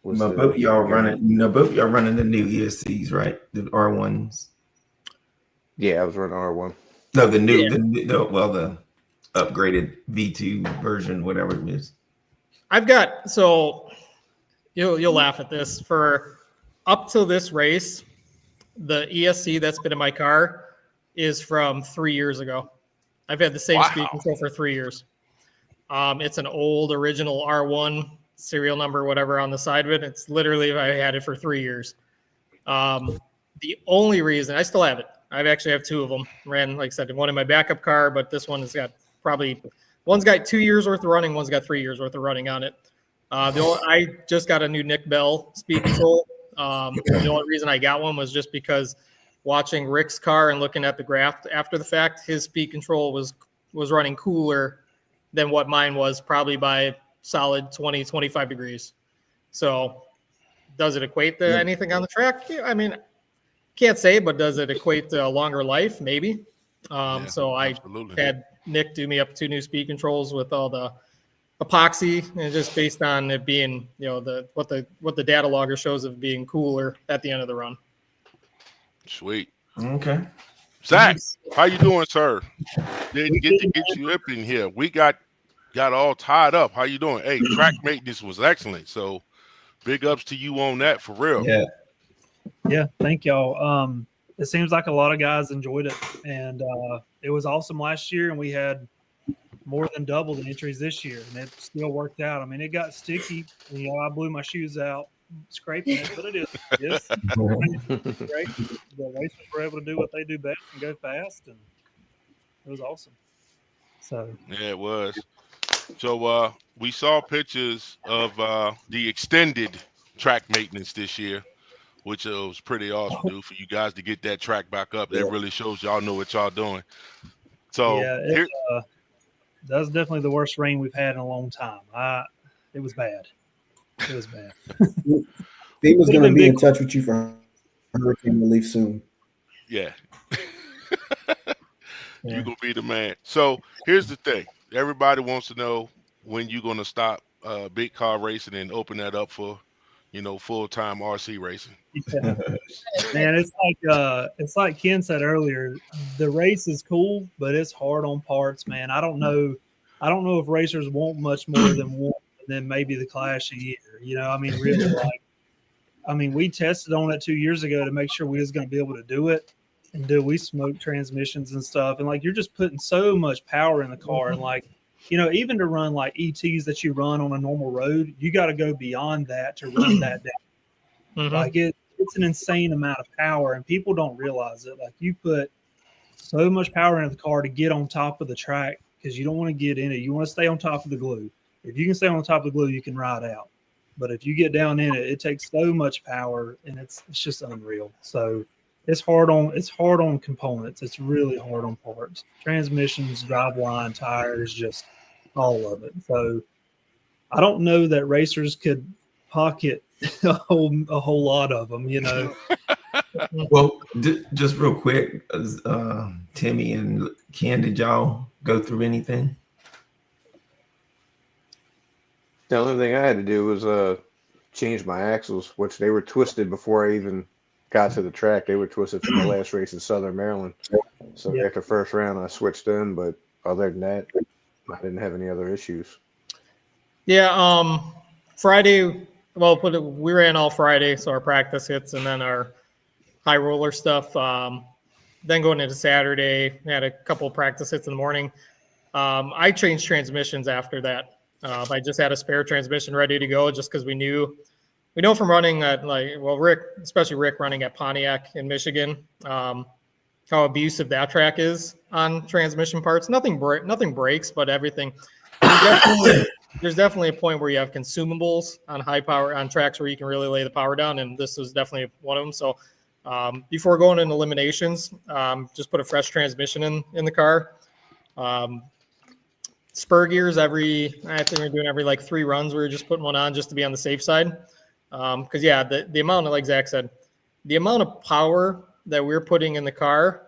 Both y'all running the new ESCs, right? The R1s.
Yeah, I was running R1.
No, the new, the upgraded V2 version, whatever it is.
I've got You'll laugh at this. For up to this race, the ESC that's been in my car is from 3 years ago. I've had the same speed control for 3 years. It's an old original R1 serial number, whatever, on the side of it. It's literally, I had it for 3 years. The only reason, I still have it. I actually have two of them. Ran, like I said, one in my backup car, but this one has got one's got 2 years worth of running, one's got 3 years worth of running on it. I just got a new Nick Bell speed control. The only reason I got one was just because watching Rick's car and looking at the graph after the fact, his speed control was running cooler than what mine was, probably by solid 20, 25 degrees. So does it equate to anything on the track? Yeah, I mean, can't say, but does it equate to a longer life? Maybe. So I had Nick do me up 2 new speed controls with all the epoxy, and just based on it being, what the data logger shows of being cooler at the end of the run.
Sweet.
Okay.
Zach, how you doing, sir? Didn't get to get you up in here. We got all tied up. How you doing? Hey, track maintenance was excellent. So big ups to you on that, for real.
Yeah. Thank y'all. It seems like a lot of guys enjoyed it, and it was awesome last year, and we had more than double the entries this year, and it still worked out. I mean, it got sticky. I blew my shoes out scraping it, but it is. Great. The racers were able to do what they do best and go fast, and it was awesome. So
yeah, it was. So we saw pictures of the extended track maintenance this year, which was pretty awesome, dude, for you guys to get that track back up. That really shows y'all know what y'all doing. So
yeah, that was definitely the worst rain we've had in a long time. It was bad. It was bad.
He was going to be in touch with you for hurricane relief soon.
Yeah. You're going to be the man. So here's the thing. Everybody wants to know when you're going to stop big car racing and open that up for, full-time RC racing.
Yeah. Man, it's like Ken said earlier, the race is cool, but it's hard on parts, man. I don't know if racers want much more than maybe the Clash a year. Really, we tested on it 2 years ago to make sure we was going to be able to do it. And we smoke transmissions and stuff. And you're just putting so much power in the car. And even to run like ETs that you run on a normal road, you got to go beyond that to run that down. Mm-hmm. It's an insane amount of power, and people don't realize it. You put so much power into the car to get on top of the track because you don't want to get in it. You want to stay on top of the glue. If you can stay on top of the glue, you can ride out. But if you get down in it, it takes so much power, and it's just unreal. So it's hard on components. It's really hard on parts, transmissions, driveline, tires, just all of it. So I don't know that racers could pocket a whole lot of them, you know.
Well, just real quick, Timmy and Ken, did y'all go through anything?
The only thing I had to do was change my axles, which they were twisted before I even got to the track. They were twisted from the last race in Southern Maryland. So
Yeah.
after first round, I switched them. But other than that, I didn't have any other issues.
Yeah, Friday, well, we ran all Friday, so our practice hits and then our high roller stuff. Then going into Saturday, we had a couple of practice hits in the morning. I changed transmissions after that. I just had a spare transmission ready to go just because we know from running at Rick, especially Rick running at Pontiac in Michigan, how abusive that track is on transmission parts. Nothing breaks, but everything. There's definitely a point where you have consumables on high power on tracks where you can really lay the power down, and this was definitely one of them. So before going into eliminations, just put a fresh transmission in the car. Spur gears I think we're doing every like 3 runs. We were just putting one on just to be on the safe side. Because the amount of, like Zach said, the amount of power that we're putting in the car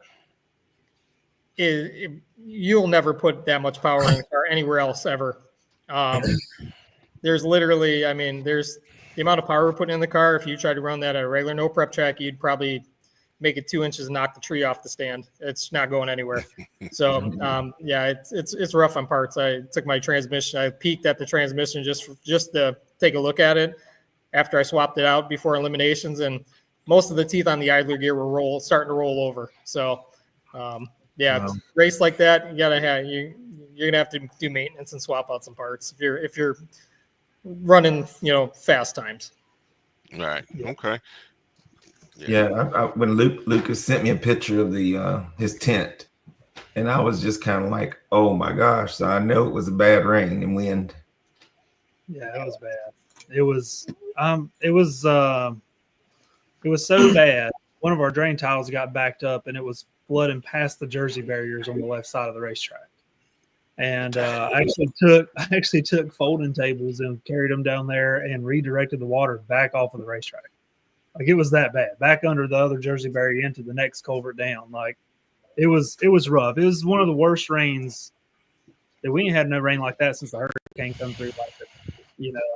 you'll never put that much power in the car anywhere else ever. There's literally, there's the amount of power we're putting in the car. If you try to run that at a regular no prep track, you'd probably make it 2 inches and knock the tree off the stand. It's not going anywhere. So it's rough on parts. I took my transmission. I peeked at the transmission just to take a look at it after I swapped it out before eliminations, and most of the teeth on the idler gear were starting to roll over. So race like that, you're gonna have to do maintenance and swap out some parts if you're running fast times.
All right. Okay.
Yeah, when Lucas sent me a picture of the his tent, and I was just kind of like, oh my gosh! So I know it was a bad rain and wind.
Yeah, it was bad. It was so bad. One of our drain tiles got backed up, and it was flooding past the Jersey barriers on the left side of the racetrack. And I actually took folding tables and carried them down there and redirected the water back off of the racetrack. Like, it was that bad, back under the other Jersey barrier into the next culvert down. Like, it was rough. It was one of the worst rains that we ain't had no rain like that since the hurricane come through.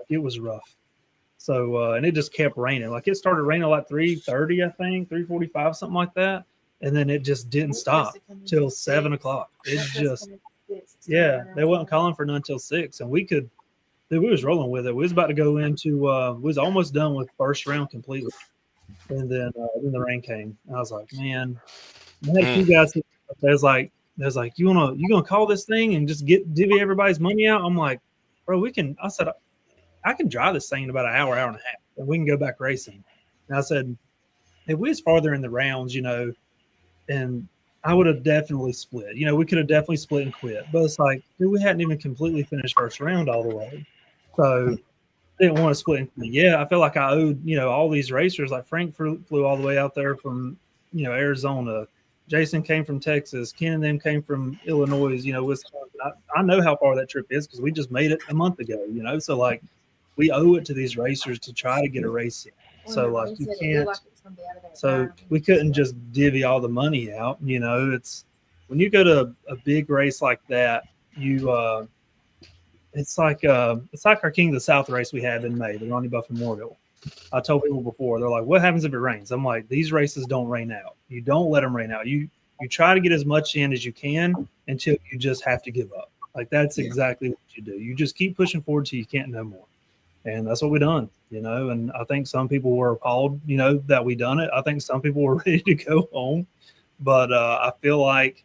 It was rough. So, and it just kept raining. Like, it started raining like 3:30, I think, 3:45, something like that. And then it just didn't stop till 7 o'clock. It just, they wasn't calling for none till 6. And we was rolling with it. We was about to go into, we was almost done with first round completely. And then the rain came. I was like, man, I had 2 guys. There's like, you gonna call this thing and just divvy everybody's money out? I'm like, bro, I said, I can drive this thing in about an hour and a half, and we can go back racing. And I said, if we was farther in the rounds, and I would have definitely split. We could have definitely split and quit. But it's like, dude, we hadn't even completely finished first round all the way. So didn't want to split and quit. Yeah, I feel like I owed, all these racers. Like Frank flew all the way out there from, Arizona. Jason came from Texas. Ken and them came from Illinois, Wisconsin. I know how far that trip is because we just made it a month ago, So, like, we owe it to these racers to try to get a race in. So, like, you can't. So we couldn't just divvy all the money out. It's when you go to a big race like that, it's like our King of the South race we had in May, the Ronnie Buff Memorial. I told people before, they're like, what happens if it rains? I'm like, these races don't rain out. You don't let them rain out. You try to get as much in as you can until you just have to give up. Like, that's exactly what you do. You just keep pushing forward till you can't no more. And that's what we done, and I think some people were appalled, that we done it. I think some people were ready to go home, but I feel like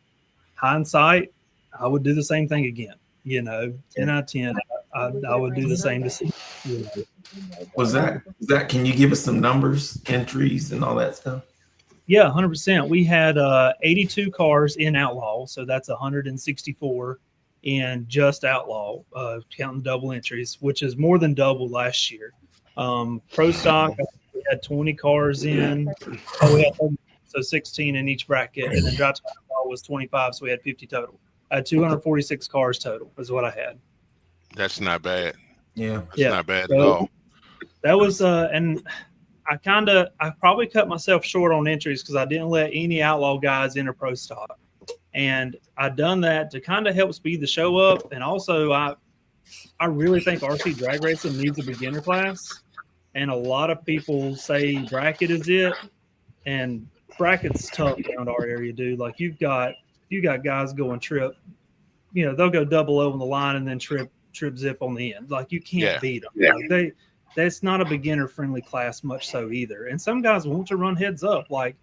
hindsight, I would do the same thing again, 10 out of 10. I would do the same decision.
Was that, can you give us some numbers, entries and all that stuff?
Yeah, 100%. We had 82 cars in Outlaw. So that's 164 in just Outlaw, counting double entries, which is more than double last year. Pro Stock, we had 20 cars in. We had 30, so 16 in each bracket. And then Dry Time Outlaw was 25, so we had 50 total. I had 246 cars total is what I had.
That's not bad.
Yeah.
That's not bad at all.
that was and I probably cut myself short on entries because I didn't let any outlaw guys enter pro stock, and I done that to kind of help speed the show up, and also I really think RC drag racing needs a beginner class, and a lot of people say bracket is it, and bracket's tough around our area, dude. Like you got guys going trip, they'll go double O on the line and then trip zip on the end. Like you can't beat them. Yeah. Like that's not a beginner friendly class much so either. And some guys want to run heads up. Like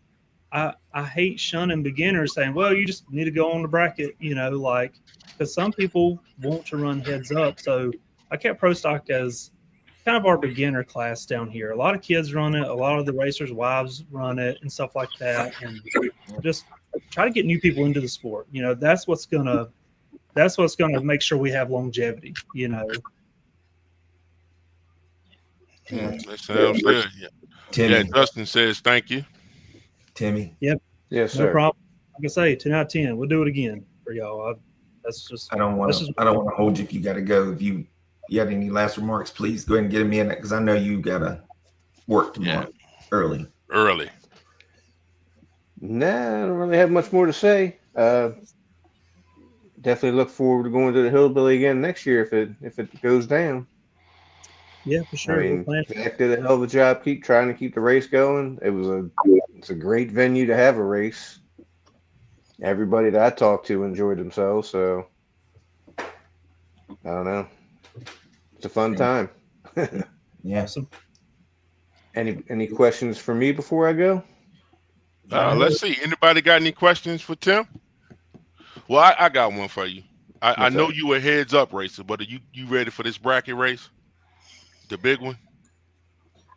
I hate shunning beginners saying, well, you just need to go on the bracket, like because some people want to run heads up. So I kept pro stock as kind of our beginner class down here. A lot of kids run it. A lot of the racers' wives run it and stuff like that. And just try to get new people into the sport. That's what's gonna make sure we have longevity.
That sounds good. Yeah.
Timmy.
Dustin says thank you.
Timmy.
Yep.
Yes,
No
sir.
problem. Like I say, 10 out of 10. We'll do it again for y'all.
I don't want to hold you if you got to go. If you had any last remarks, please go ahead and get them in because I know you got to work tomorrow early.
Nah, I don't really have much more to say. Definitely look forward to going to the Hillbilly again next year if it goes down.
Yeah, for sure.
I mean, Zach did a hell of a job trying to keep the race going. It's a great venue to have a race. Everybody that I talked to enjoyed themselves, so I don't know. It's a fun time.
Yeah.
Awesome.
Any questions for me before I go?
Let's see. Anybody got any questions for Tim? Well, I got one for you. I know you a heads up racer, but are you ready for this bracket race? The big one?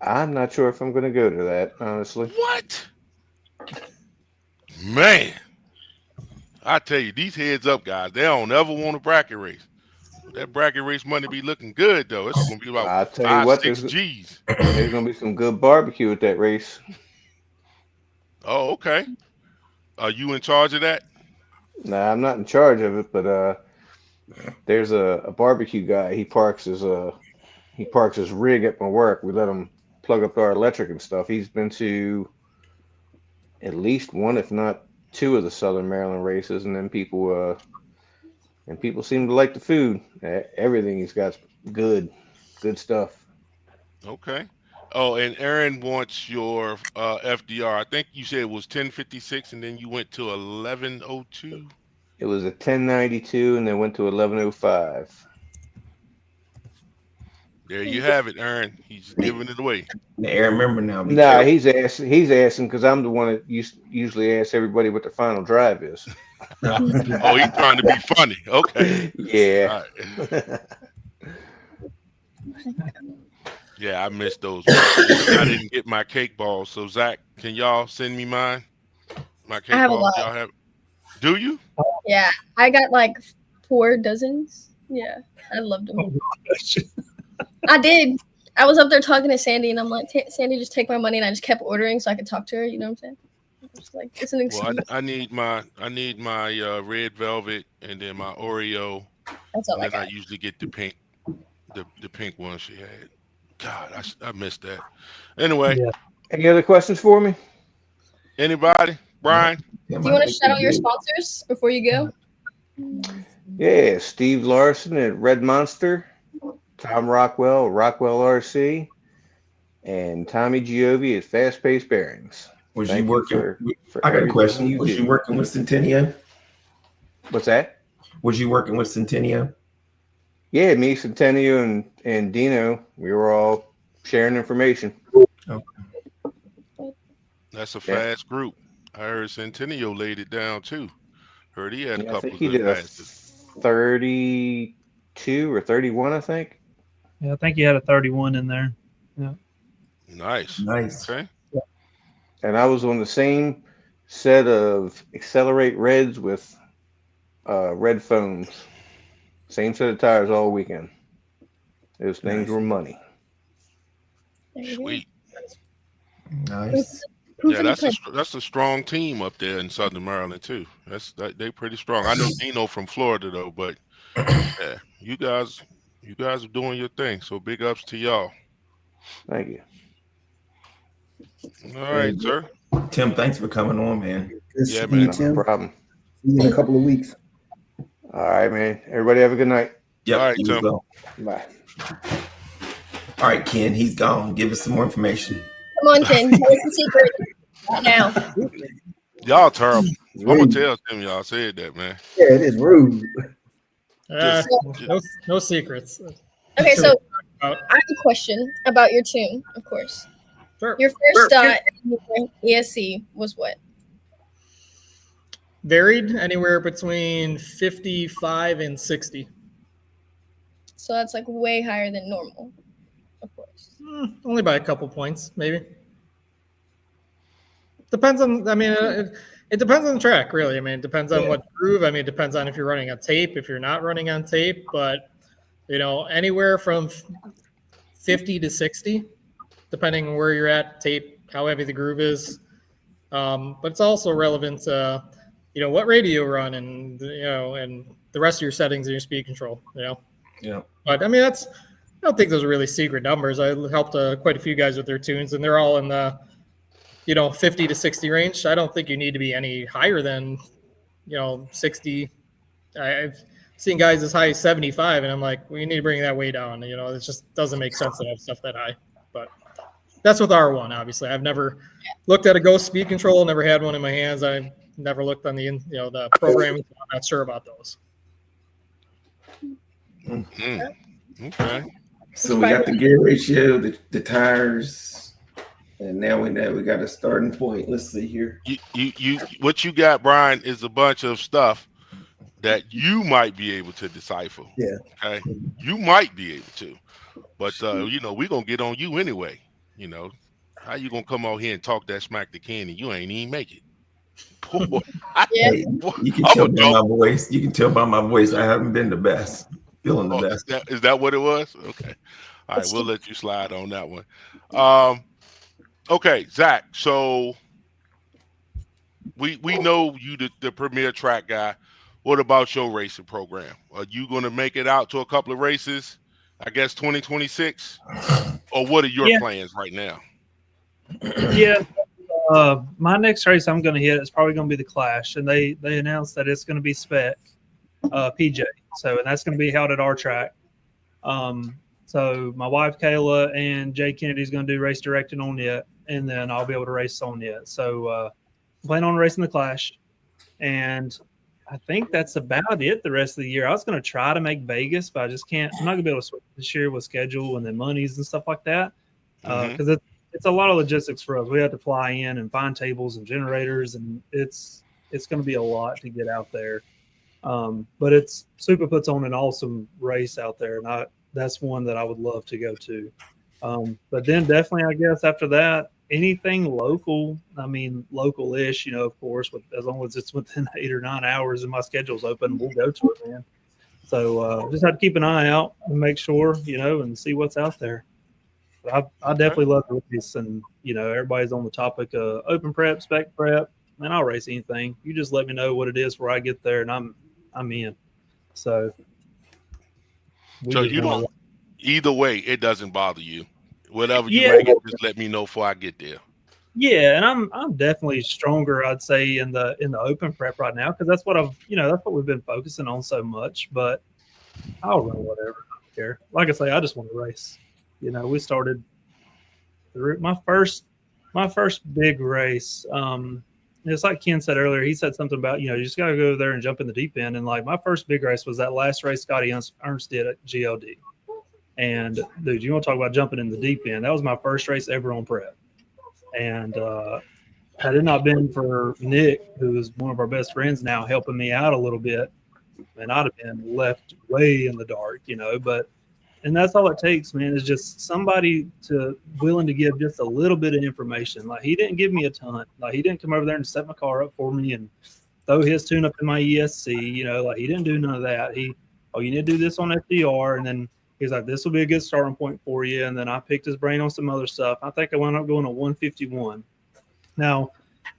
I'm not sure if I'm going to go to that, honestly.
What? Man. I tell you, these heads up guys, they don't ever want a bracket race. That bracket race money be looking good, though. It's going to be about 5-6 G's.
There's going to be some good barbecue at that race.
Oh, okay. Are you in charge of that?
Nah, I'm not in charge of it, but there's a barbecue guy. He parks his rig at my work. We let him plug up our electric and stuff. He's been to at least one, if not two, of the Southern Maryland races, and then people seem to like the food. Everything he's got good stuff.
Okay. Oh, and Aaron wants your FDR. I think you said it was 1056, and then you went to 1102.
It was a 1092, and then went to 1105.
There you have it, Aaron. He's giving it away.
Aaron, remember now.
Nah, he's asking because I'm the one that usually asks everybody what the final drive is.
Oh, he's trying to be funny. Okay.
Yeah.
Right. Yeah, I missed those. I didn't get my cake balls. So Zach, can y'all send me mine? My cake balls. Y'all have? Do you?
Yeah, I got like 4 dozens. Yeah, I loved them. I did. I was up there talking to Sandy, and I'm like, Sandy, just take my money, and I just kept ordering so I could talk to her. You know what I'm saying? It's like it's an excuse.
Well, I need my red velvet, and then my Oreo.
That's all
and then I usually get the pink one she had. God, I missed that. Anyway,
any other questions for me?
Anybody? Brian?
Do you want to shout out your sponsors before you go?
Yeah, Steve Larson at Red Monster, Tom Rockwell, Rockwell RC, and Tommy Giovi at Fast Pace Bearings.
Was you working? I got a question. Was you working with Centennial?
What's that?
Was you working with Centennial?
Yeah, me, Centennial, and Dino, we were all sharing information.
Okay.
That's a fast group. I heard Centennial laid it down too. Heard he had a couple
I think
of
he
good
did
passes.
32 or 31, I think.
Yeah, I think he had a 31 in there. Yeah.
Nice. Okay.
Yeah.
And I was on the same set of Accelerate Reds with red foams. Same set of tires all weekend. Those things were money.
Sweet.
Nice.
Yeah, that's a strong team up there in Southern Maryland too. They're pretty strong. I know Dino from Florida though, but yeah, you guys are doing your thing. So big ups to y'all.
Thank you.
All right, sir.
Tim, thanks for coming on, man.
Good
Yeah,
seeing you,
man.
No
Tim.
problem.
See you in a couple of weeks.
All right, man. Everybody have a good night.
Yep,
All right,
you
Tim.
as well.
Bye.
All right, Ken, he's gone. Give us some more information.
Come on, Ken. Tell us the secret right now.
Y'all terrible.
It's
I'm gonna
rude.
tell Tim y'all said that, man.
Yeah, it is rude.
Just-
No secrets.
Okay, so
Uh,
I have a question about your tune, of course.
Sure.
Your first ESC was what?
Varied anywhere between 55 and 60.
So that's like way higher than normal, of course.
Only by a couple points, maybe. Depends on, I mean, it depends on the track, really. I mean, it depends on what groove. I mean, it depends on if you're running on tape, if you're not running on tape. But, anywhere from 50 to 60, depending on where you're at, tape, how heavy the groove is. But it's also relevant to, what radio you run and, and the rest of your settings and your speed control,
Yeah.
But, I mean, I don't think those are really secret numbers. I helped quite a few guys with their tunes, and they're all in the, 50 to 60 range. I don't think you need to be any higher than, 60. I've seen guys as high as 75, and I'm like, well, you need to bring that way down. It just doesn't make sense to have stuff that high. But that's with R1, obviously. I've never looked at a Ghost speed control, never had one in my hands. I've never looked on the programming. I'm not sure about those.
Okay.
So we got the gear ratio, the tires, and now we got a starting point. Let's see here.
You what you got, Brian, is a bunch of stuff that you might be able to decipher.
Yeah.
Okay. You might be able to, but we're gonna get on you anyway. How you gonna come out here and talk that smack to Kenny? You ain't even make it. Boy,
Yeah.
Hey, you can tell by my voice. You can tell by my voice. I haven't been the best. Feeling the best.
Is that what it was? Okay. All right, we'll let you slide on that one. Okay, Zach. So we know you the premier track guy. What about your racing program? Are you going to make it out to a couple of races? I guess 2026, or what are your plans right now?
Yeah. My next race I'm going to hit is probably going to be the Clash, and they announced that it's going to be spec PJ. So, and that's going to be held at our track. So my wife Kayla and Jay Kennedy's going to do race directing on it, and then I'll be able to race on it. So plan on racing the Clash, and I think that's about it the rest of the year. I was going to try to make Vegas, but I just can't. I'm not going to be able to switch this year with schedule and then monies and stuff like that because it's a lot of logistics for us. We have to fly in and find tables and generators, and it's going to be a lot to get out there. But it's Super puts on an awesome race out there, and that's one that I would love to go to. But then definitely, I guess after that, anything local. I mean, local-ish, of course, as long as it's within 8 or 9 hours and my schedule's open, we'll go to it, man. So just have to keep an eye out and make sure, and see what's out there. But I definitely love the race, and everybody's on the topic of open prep, spec prep, and I'll race anything. You just let me know what it is where I get there, and I'm in. So
you don't. Either way, it doesn't bother you. Whatever you make it, just let me know before I get there.
Yeah, and I'm definitely stronger, I'd say, in the open prep right now because that's what that's what we've been focusing on so much. But I'll run whatever. I don't care. Like I say, I just want to race. We started my first big race. It's like Ken said earlier. He said something about you just got to go there and jump in the deep end. And like my first big race was that last race Scotty Ernst did at GLD. And dude, you want to talk about jumping in the deep end? That was my first race ever on prep. And had it not been for Nick, who is one of our best friends now, helping me out a little bit, and I'd have been left way in the dark, And that's all it takes, man, is just somebody willing to give just a little bit of information. Like he didn't give me a ton. Like he didn't come over there and set my car up for me and throw his tune up in my ESC. Like he didn't do none of that. You need to do this on FDR, and then he's like, this will be a good starting point for you. And then I picked his brain on some other stuff. I think I wound up going to 151. Now,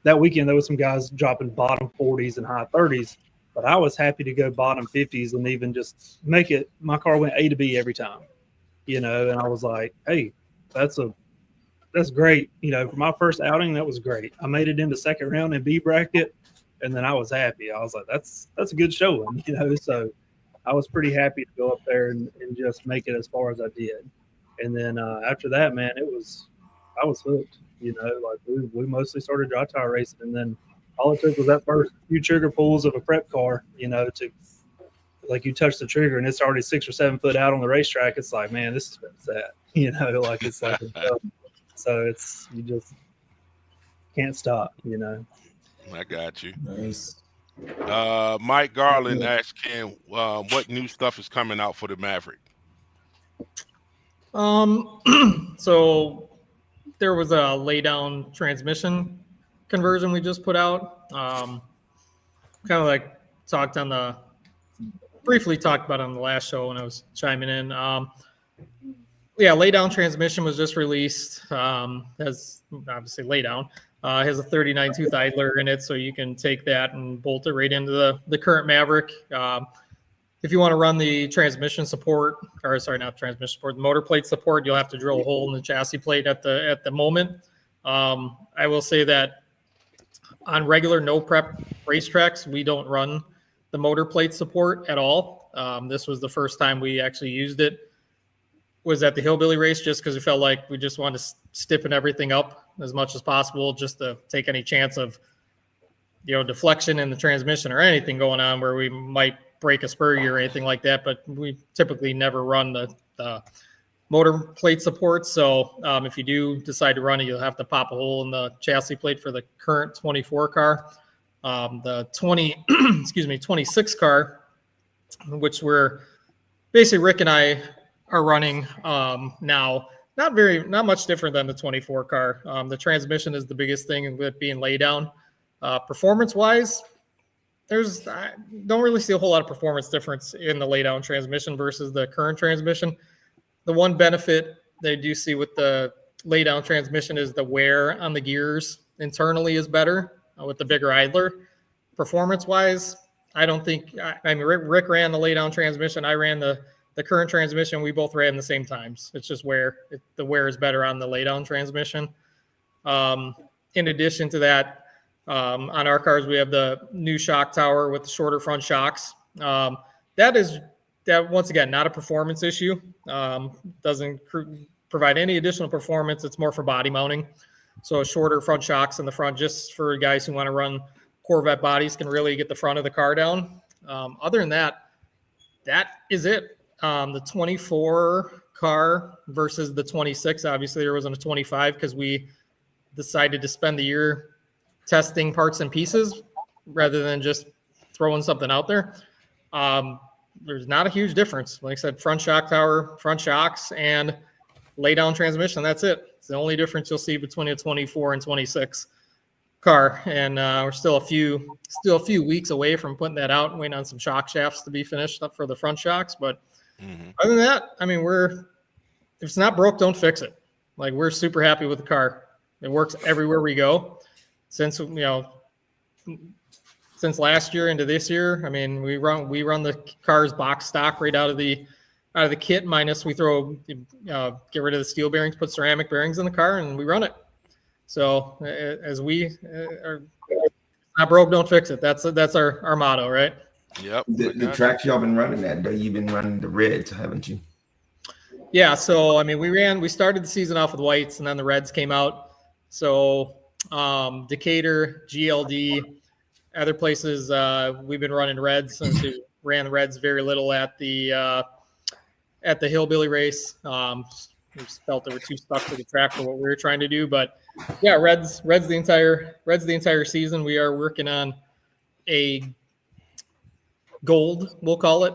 that weekend, there was some guys dropping bottom 40s and high 30s, but I was happy to go bottom 50s and even just make it. My car went A to B every time, and I was like, hey, that's great. You know, for my first outing, that was great. I made it into second round in B bracket, and then I was happy. I was like, that's a good showing, you know. So I was pretty happy to go up there and just make it as far as I did. And then after that, man, I was hooked. You know, like we mostly started dry tire racing, and then all it took was that first few trigger pulls of a prep car, you know, to like you touch the trigger and it's already 6 or 7 foot out on the racetrack. It's like, man, this is where it's at. You know, like it's like so it's you just can't stop, you know.
I got you.
Nice.
Mike Garland asked Ken, what new stuff is coming out for the Maverick?
So there was a lay down transmission conversion we just put out. Kind of like briefly talked about on the last show when I was chiming in. Yeah, lay down transmission was just released. Has obviously lay down. Has a 39 tooth idler in it, so you can take that and bolt it right into the current Maverick. If you want to run the transmission support, or sorry, not transmission support, the motor plate support, you'll have to drill a hole in the chassis plate at the moment. I will say that on regular no prep racetracks, we don't run the motor plate support at all. This was the first time we actually used it. Was at the Hillbilly race, just because we felt like we just wanted to stiffen everything up as much as possible, just to take any chance of, you know, deflection in the transmission or anything going on where we might break a spur gear or anything like that. But we typically never run the motor plate support. So if you do decide to run it, you'll have to pop a hole in the chassis plate for the current 24 car. The 26 car, which we're basically Rick and I are running now. Not much different than the 24 car. The transmission is the biggest thing with being laid down. Performance wise, I don't really see a whole lot of performance difference in the lay down transmission versus the current transmission. The one benefit they do see with the lay down transmission is the wear on the gears internally is better with the bigger idler. Performance wise, I don't think. I mean, Rick ran the lay down transmission. I ran the current transmission. We both ran the same times. It's just the wear is better on the lay down transmission. In addition to that, on our cars, we have the new shock tower with the shorter front shocks. That once again, not a performance issue. Doesn't provide any additional performance. It's more for body mounting. So shorter front shocks in the front, just for guys who want to run Corvette bodies, can really get the front of the car down. Other than that is it. The 24 car versus the 26. Obviously, there wasn't a 25 because we decided to spend the year testing parts and pieces rather than just throwing something out there. There's not a huge difference. Like I said, front shock tower, front shocks, and lay down transmission. That's it. It's the only difference you'll see between a 24 and 26 car. And we're still a few weeks away from putting that out, waiting on some shock shafts to be finished up for the front shocks. But other than that, I mean, if it's not broke, don't fix it. Like, we're super happy with the car. It works everywhere we go. Since last year into this year, I mean, we run the car's box stock right out of the kit. Minus we throw, get rid of the steel bearings, put ceramic bearings in the car, and we run it. So as we are not broke, don't fix it. That's our motto, right?
Yep.
The tracks y'all been running that day, you've been running the reds, haven't you?
Yeah. So I mean, we started the season off with whites, and then the reds came out. So Decatur, GLD, other places we've been running reds since we ran the reds very little at the Hillbilly race. We just felt they were too stuck to the track for what we were trying to do. But yeah, reds the entire season. We are working on a gold, we'll call it,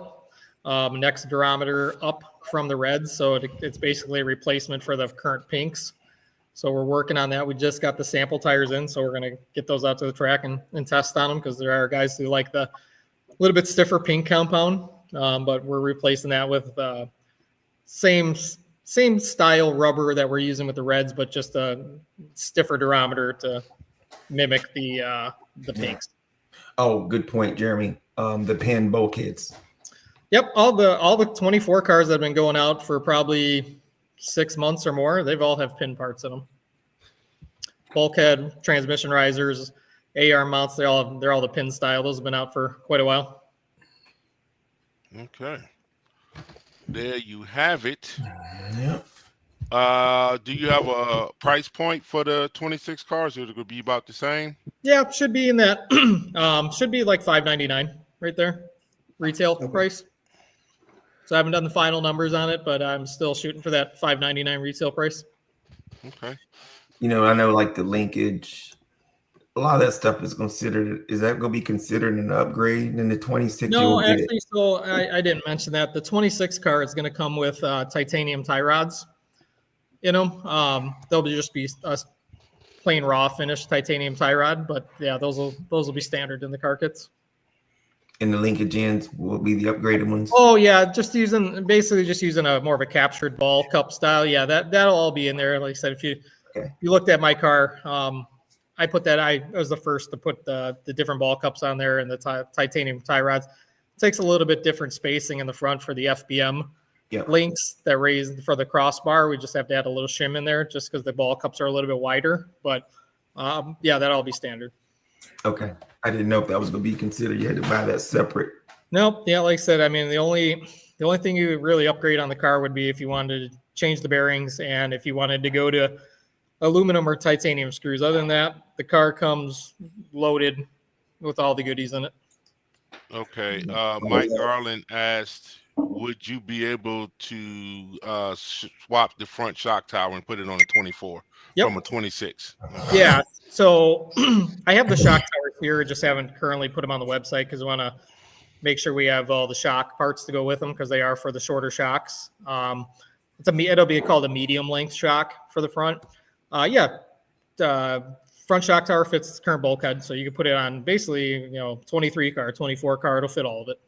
next durometer up from the reds. So it's basically a replacement for the current pinks. So we're working on that. We just got the sample tires in, so we're going to get those out to the track and test on them, because there are guys who like the little bit stiffer pink compound, but we're replacing that with same style rubber that we're using with the reds, but just a stiffer durometer to mimic the pinks.
Oh, good point, Jeremy. The pin bulkheads.
Yep, all the 24 cars that have been going out for probably 6 months or more, they've all have pin parts in them. Bulkhead, transmission risers, A-arm mounts, they're all the pin style. Those have been out for quite a while.
Okay. There you have it.
Yep.
Do you have a price point for the 26 cars? Or is it going to be about the same?
Yeah, should be in that. Should be like $599 right there, retail price. So I haven't done the final numbers on it, but I'm still shooting for that $599 retail price.
Okay.
You know, I know like the linkage, a lot of that stuff is considered. Is that going to be considered an upgrade in the 26?
No, actually, so I didn't mention that. The 26 car is going to come with titanium tie rods. You know, they'll just be a plain raw finished titanium tie rod, but yeah, those will be standard in the car kits.
And the linkage ends will be the upgraded ones.
Oh yeah, just using a more of a captured ball cup style. Yeah, that'll all be in there. Like I said, if you looked at my car, I put that. I was the first to put the different ball cups on there and the titanium tie rods. It takes a little bit different spacing in the front for the FBM links that raise for the crossbar. We just have to add a little shim in there just because the ball cups are a little bit wider. But yeah, that'll all be standard.
Okay. I didn't know if that was going to be considered. You had to buy that separate.
Nope. Yeah, like I said, I mean, the only thing you would really upgrade on the car would be if you wanted to change the bearings and if you wanted to go to aluminum or titanium screws. Other than that, the car comes loaded with all the goodies in it.
Okay. Mike Garland asked, would you be able to swap the front shock tower and put it on a 24 from a 26?
Yeah. So I have the shock towers here. Just haven't currently put them on the website because we want to make sure we have all the shock parts to go with them because they are for the shorter shocks. It'll be called a medium length shock for the front. Front shock tower fits the current bulkhead, so you can put it on basically 23 car, 24 car. It'll fit all of it.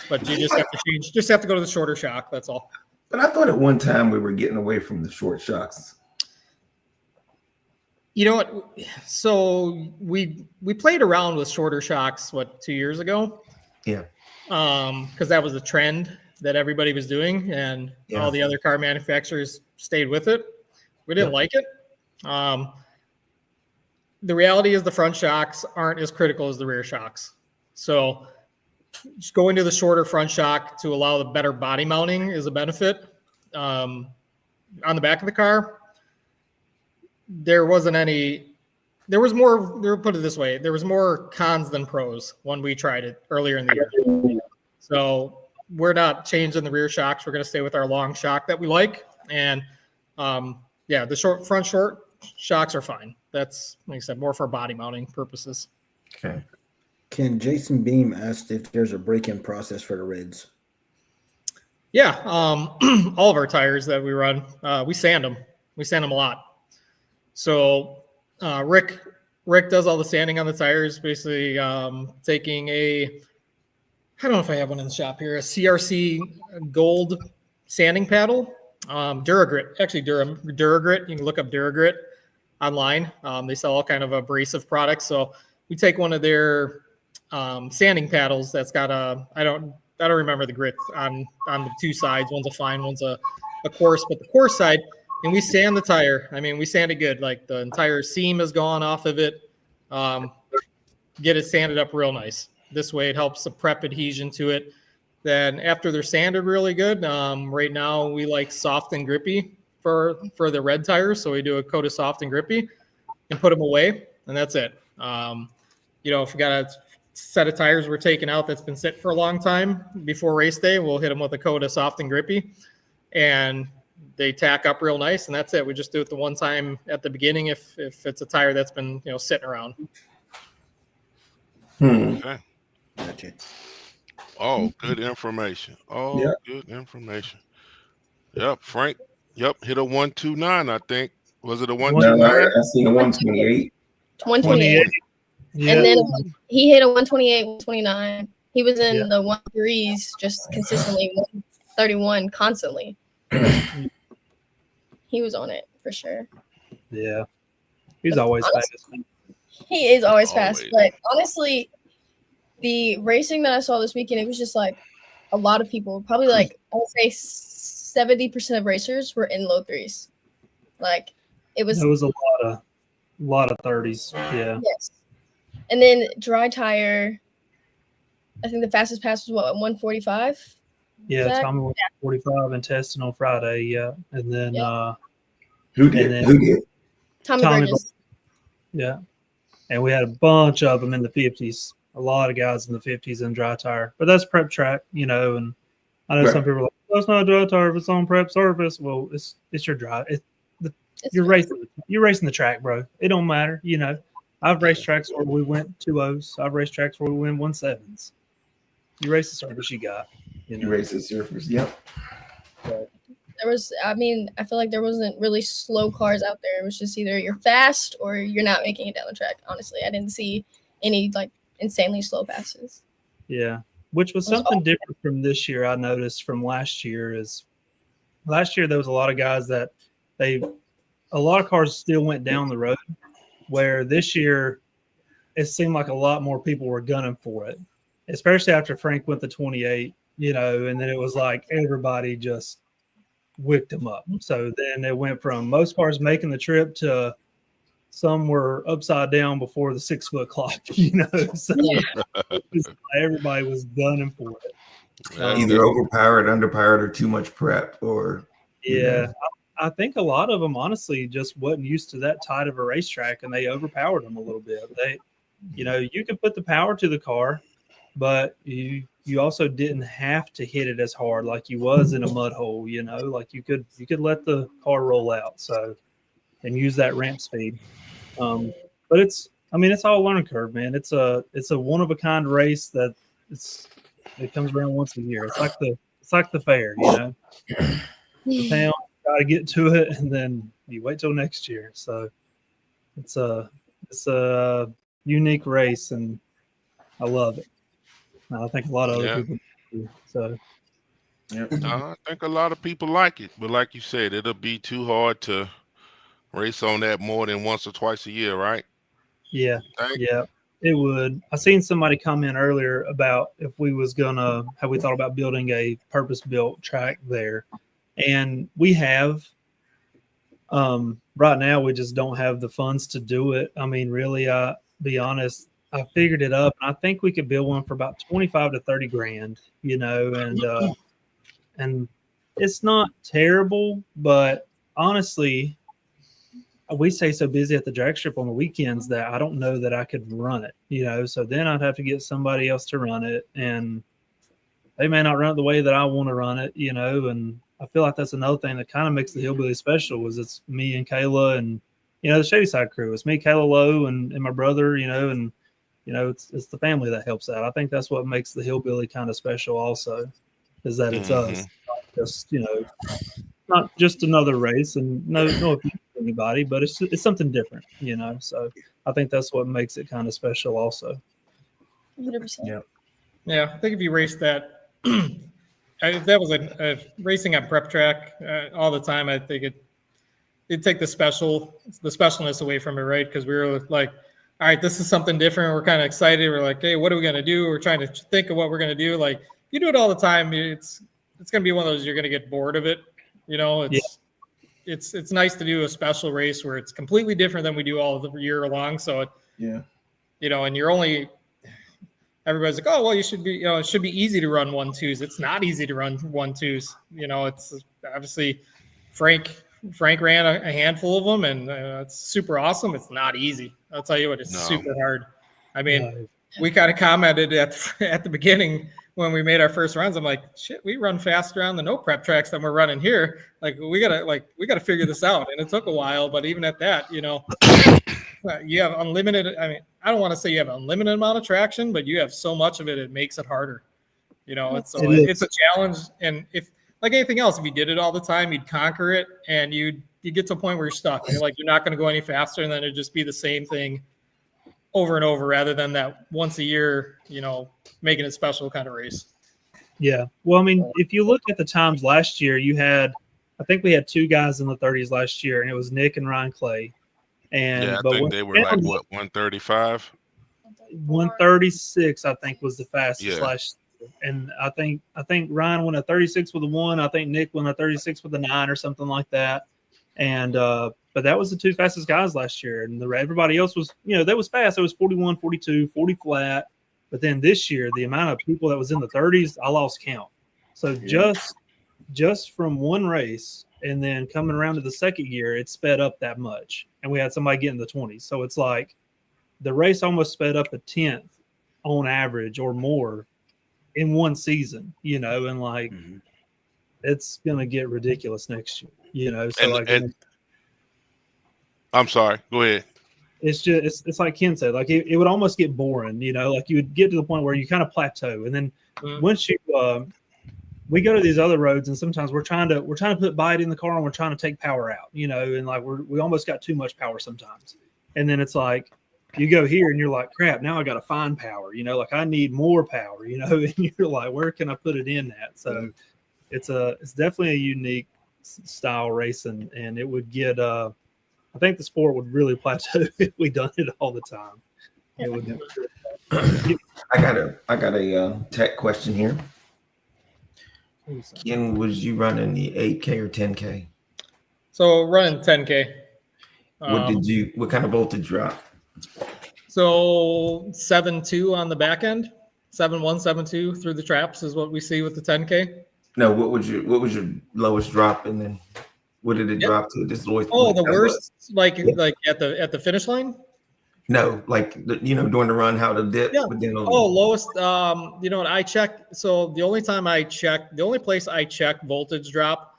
But you just have to change. Just have to go to the shorter shock. That's all.
But I thought at one time we were getting away from the short shocks.
You know what? So we played around with shorter shocks 2 years ago.
Yeah.
Because that was a trend that everybody was doing, and all the other car manufacturers stayed with it. We didn't like it. The reality is the front shocks aren't as critical as the rear shocks. So just going to the shorter front shock to allow the better body mounting is a benefit. On the back of the car, there was more, put it this way, there was more cons than pros when we tried it earlier in the year. So we're not changing the rear shocks. We're going to stay with our long shock that we like. And the front short shocks are fine. That's, like I said, more for body mounting purposes.
Okay.
Can Jason Beam asked if there's a break-in process for the Reds?
Yeah. All of our tires that we run, we sand them. We sand them a lot. So Rick does all the sanding on the tires, basically taking I don't know if I have one in the shop here, a CRC gold sanding paddle. Duragrit, actually Duragrit. You can look up Duragrit online. They sell all kind of abrasive products. So we take one of their sanding paddles that's got I don't remember the grit on the two sides. One's a fine, one's a coarse, but the coarse side, and we sand the tire. I mean, we sand it good. Like the entire seam is gone off of it. Get it sanded up real nice. This way it helps the prep adhesion to it. Then after they're sanded really good, right now we like soft and grippy for the red tires. So we do a coat of soft and grippy and put them away, and that's it. If we got a set of tires we're taking out that's been sitting for a long time before race day, we'll hit them with a coat of soft and grippy, and they tack up real nice, and that's it. We just do it the one time at the beginning if it's a tire that's been sitting around.
Okay.
Gotcha.
Oh, good information. Good information. Yep, Frank. Yep, hit a 129. I think was it a 129?
I seen a 128.
128.
Yeah.
And then he hit a 128, 129. He was in the 1.3s just consistently, 131 constantly. He was on it for sure.
Yeah. He's always fast.
He is always fast. But honestly, the racing that I saw this weekend, it was just like a lot of people, probably like I would say 70% of racers were in low threes. Like it was.
There was a lot of 30s. Yeah.
Yes. And then dry tire, I think the fastest pass was what, 145?
Yeah,
Zach?
Tommy went 45 and tested on Friday. Yeah, and then
Who did? Who did?
Tommy
Tommy
Burgess.
yeah, and we had a bunch of them in the 50s. A lot of guys in the 50s in dry tire, but that's prep track, you know. And I know some people are like, "Well, it's not dry tire if it's on prep surface." Well, it's your dry. You're racing the track, bro. It don't matter, you know. I've raced tracks where we went 2.0s. I've raced tracks where we went 1.7s. You race the surface you got. You know?
You race the surface. Yep.
There was, I mean, I feel like there wasn't really slow cars out there. It was just either you're fast or you're not making it down the track. Honestly, I didn't see any like insanely slow passes.
Yeah, which was something different from this year. I noticed from last year is last year there was a lot of guys that a lot of cars still went down the road, where this year it seemed like a lot more people were gunning for it, especially after Frank went to 28, you know, and then it was like everybody just whipped him up. So then it went from most cars making the trip to some were upside down before the 6 foot clock, you know. So everybody was gunning for it.
Either overpowered, underpowered, or too much prep, or
yeah. I think a lot of them honestly just wasn't used to that tight of a racetrack, and they overpowered them a little bit. They, you know, you could put the power to the car, but you also didn't have to hit it as hard like you was in a mud hole. You know, like you could let the car roll out, so and use that ramp speed. But it's all a learning curve, man. It's a one of a kind race that it comes around once a year. It's like the fair, you know. The town, got to get to it, and then you wait till next year. So it's a unique race, and I love it. And I think a lot of other people do. So
I think a lot of people like it, but like you said, it'll be too hard to race on that more than once or twice a year, right?
Yeah, it would. I seen somebody comment earlier about if we was gonna have we thought about building a purpose-built track there, and we have. Right now we just don't have the funds to do it. I mean, really, be honest, I figured it up, and I think we could build one for about 25 to 30 grand, you know, and it's not terrible, but honestly, we stay so busy at the drag strip on the weekends that I don't know that I could run it, you know. So then I'd have to get somebody else to run it, and they may not run it the way that I want to run it, you know. And I feel like that's another thing that kind of makes the Hillbilly special is it's me and Kayla and, you know, the Shadyside crew. It's me, Kayla Lowe, and my brother, you know, and, you know, it's the family that helps out. I think that's what makes the Hillbilly kind of special also is that it's us, not just, you know, not just another race and no offense to anybody, but it's something different, you know. So I think that's what makes it kind of special also.
100%.
Yeah, I think if you race that, if that was a racing on prep track all the time, I think it'd take the specialness away from it, right? Because we were like, all right, this is something different. We're kind of excited. We're like, hey, what are we gonna do? We're trying to think of what we're gonna do. Like, you do it all the time, it's gonna be one of those you're gonna get bored of it. You know, it's nice to do a special race where it's completely different than we do all the year long. So you know, and everybody's like, oh, well, you should be, you know, it should be easy to run 1.2s. It's not easy to run 1.2s. You know, it's obviously Frank ran a handful of them, and it's super awesome. It's not easy. I'll tell you what, it's super hard. I mean, we kind of commented at the beginning when we made our first runs. I'm like, shit, we run faster on the no prep tracks than we're running here. Like we gotta figure this out. And it took a while, but even at that, you know, you have unlimited. I mean, I don't want to say you have unlimited amount of traction, but you have so much of it, it makes it harder. You know, it's a challenge. And if like anything else, if you did it all the time, you'd conquer it, and you get to a point where you're stuck. You're like, you're not going to go any faster, and then it'd just be the same thing over and over, rather than that once a year, you know, making it special kind of race.
Yeah. Well, I mean, if you look at the times last year, I think we had 2 guys in the 30s last year, and it was Nick and Ryan Clay. And
I think they were like what 135,
136, I think was the fastest And I think Ryan won a 36 with a 1. I think Nick won a 36 with a 9 or something like that. And but that was the 2 fastest guys last year. And everybody else was, that was fast. It was 41, 42, 40 flat. But then this year, the amount of people that was in the 30s, I lost count. So just from one race and then coming around to the second year, it sped up that much. And we had somebody get in the 20s. So it's like the race almost sped up a 10th on average or more in one season, and like it's going to get ridiculous next year, So
I'm sorry. Go ahead.
It's just it's like Ken said, like it would almost get boring, like you would get to the point where you kind of plateau, and then once you we go to these other roads, and sometimes we're trying to put bite in the car, and we're trying to take power out, and like we almost got too much power sometimes, and then it's like you go here and you're like, crap, now I got to find power, like I need more power, and you're like, where can I put it in at? So it's definitely a unique style racing, and it would get I think the sport would really plateau if we done it all the time. It would.
I got a tech question here. Ken, was you running the 8K or 10K?
So running 10K.
What kind of voltage drop?
So 7.2 on the back end, 7.1, 7.2 through the traps is what we see with the 10K.
No, what was your lowest drop, and then what did it drop to? This always
the worst, like at the finish line.
No, like during the run, how to dip.
Yeah.
But then
lowest. What I check. So the only place I check voltage drop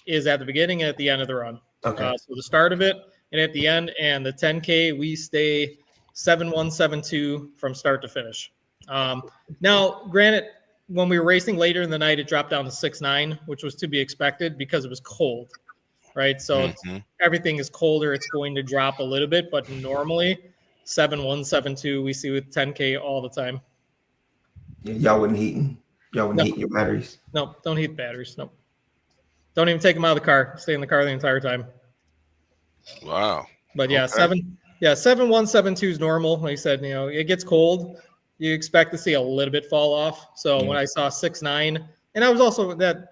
is at the beginning and at the end of the run.
Okay.
So the start of it and at the end, and the 10K we stay 7.1, 7.2 from start to finish. Now, granted, when we were racing later in the night, it dropped down to 6.9, which was to be expected because it was cold, right? So everything is colder. It's going to drop a little bit, but normally 7.1, 7.2 we see with 10K all the time.
Yeah, y'all wouldn't heat your batteries.
No, don't heat batteries. Nope. Don't even take them out of the car. Stay in the car the entire time.
Wow.
But yeah, 7.1, 7.2 is normal. Like I said, it gets cold. You expect to see a little bit fall off. So when I saw 6.9, and I was also the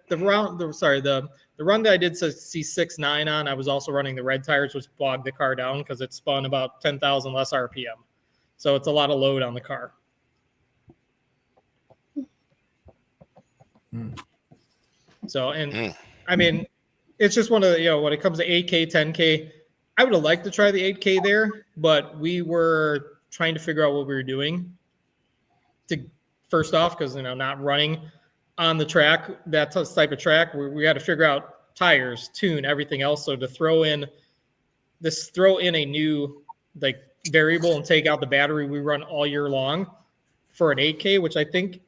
run that I did see 6.9 on, I was also running the red tires, which bogged the car down because it spun about 10,000 less RPM. So it's a lot of load on the car. So, I mean, it's just one of the, when it comes to 8K, 10K, I would have liked to try the 8K there, but we were trying to figure out what we were doing first off, because, not running on the track, that type of track, we had to figure out tires, tune, everything else. So to throw in a new variable and take out the battery we run all year long for an 8K, which I think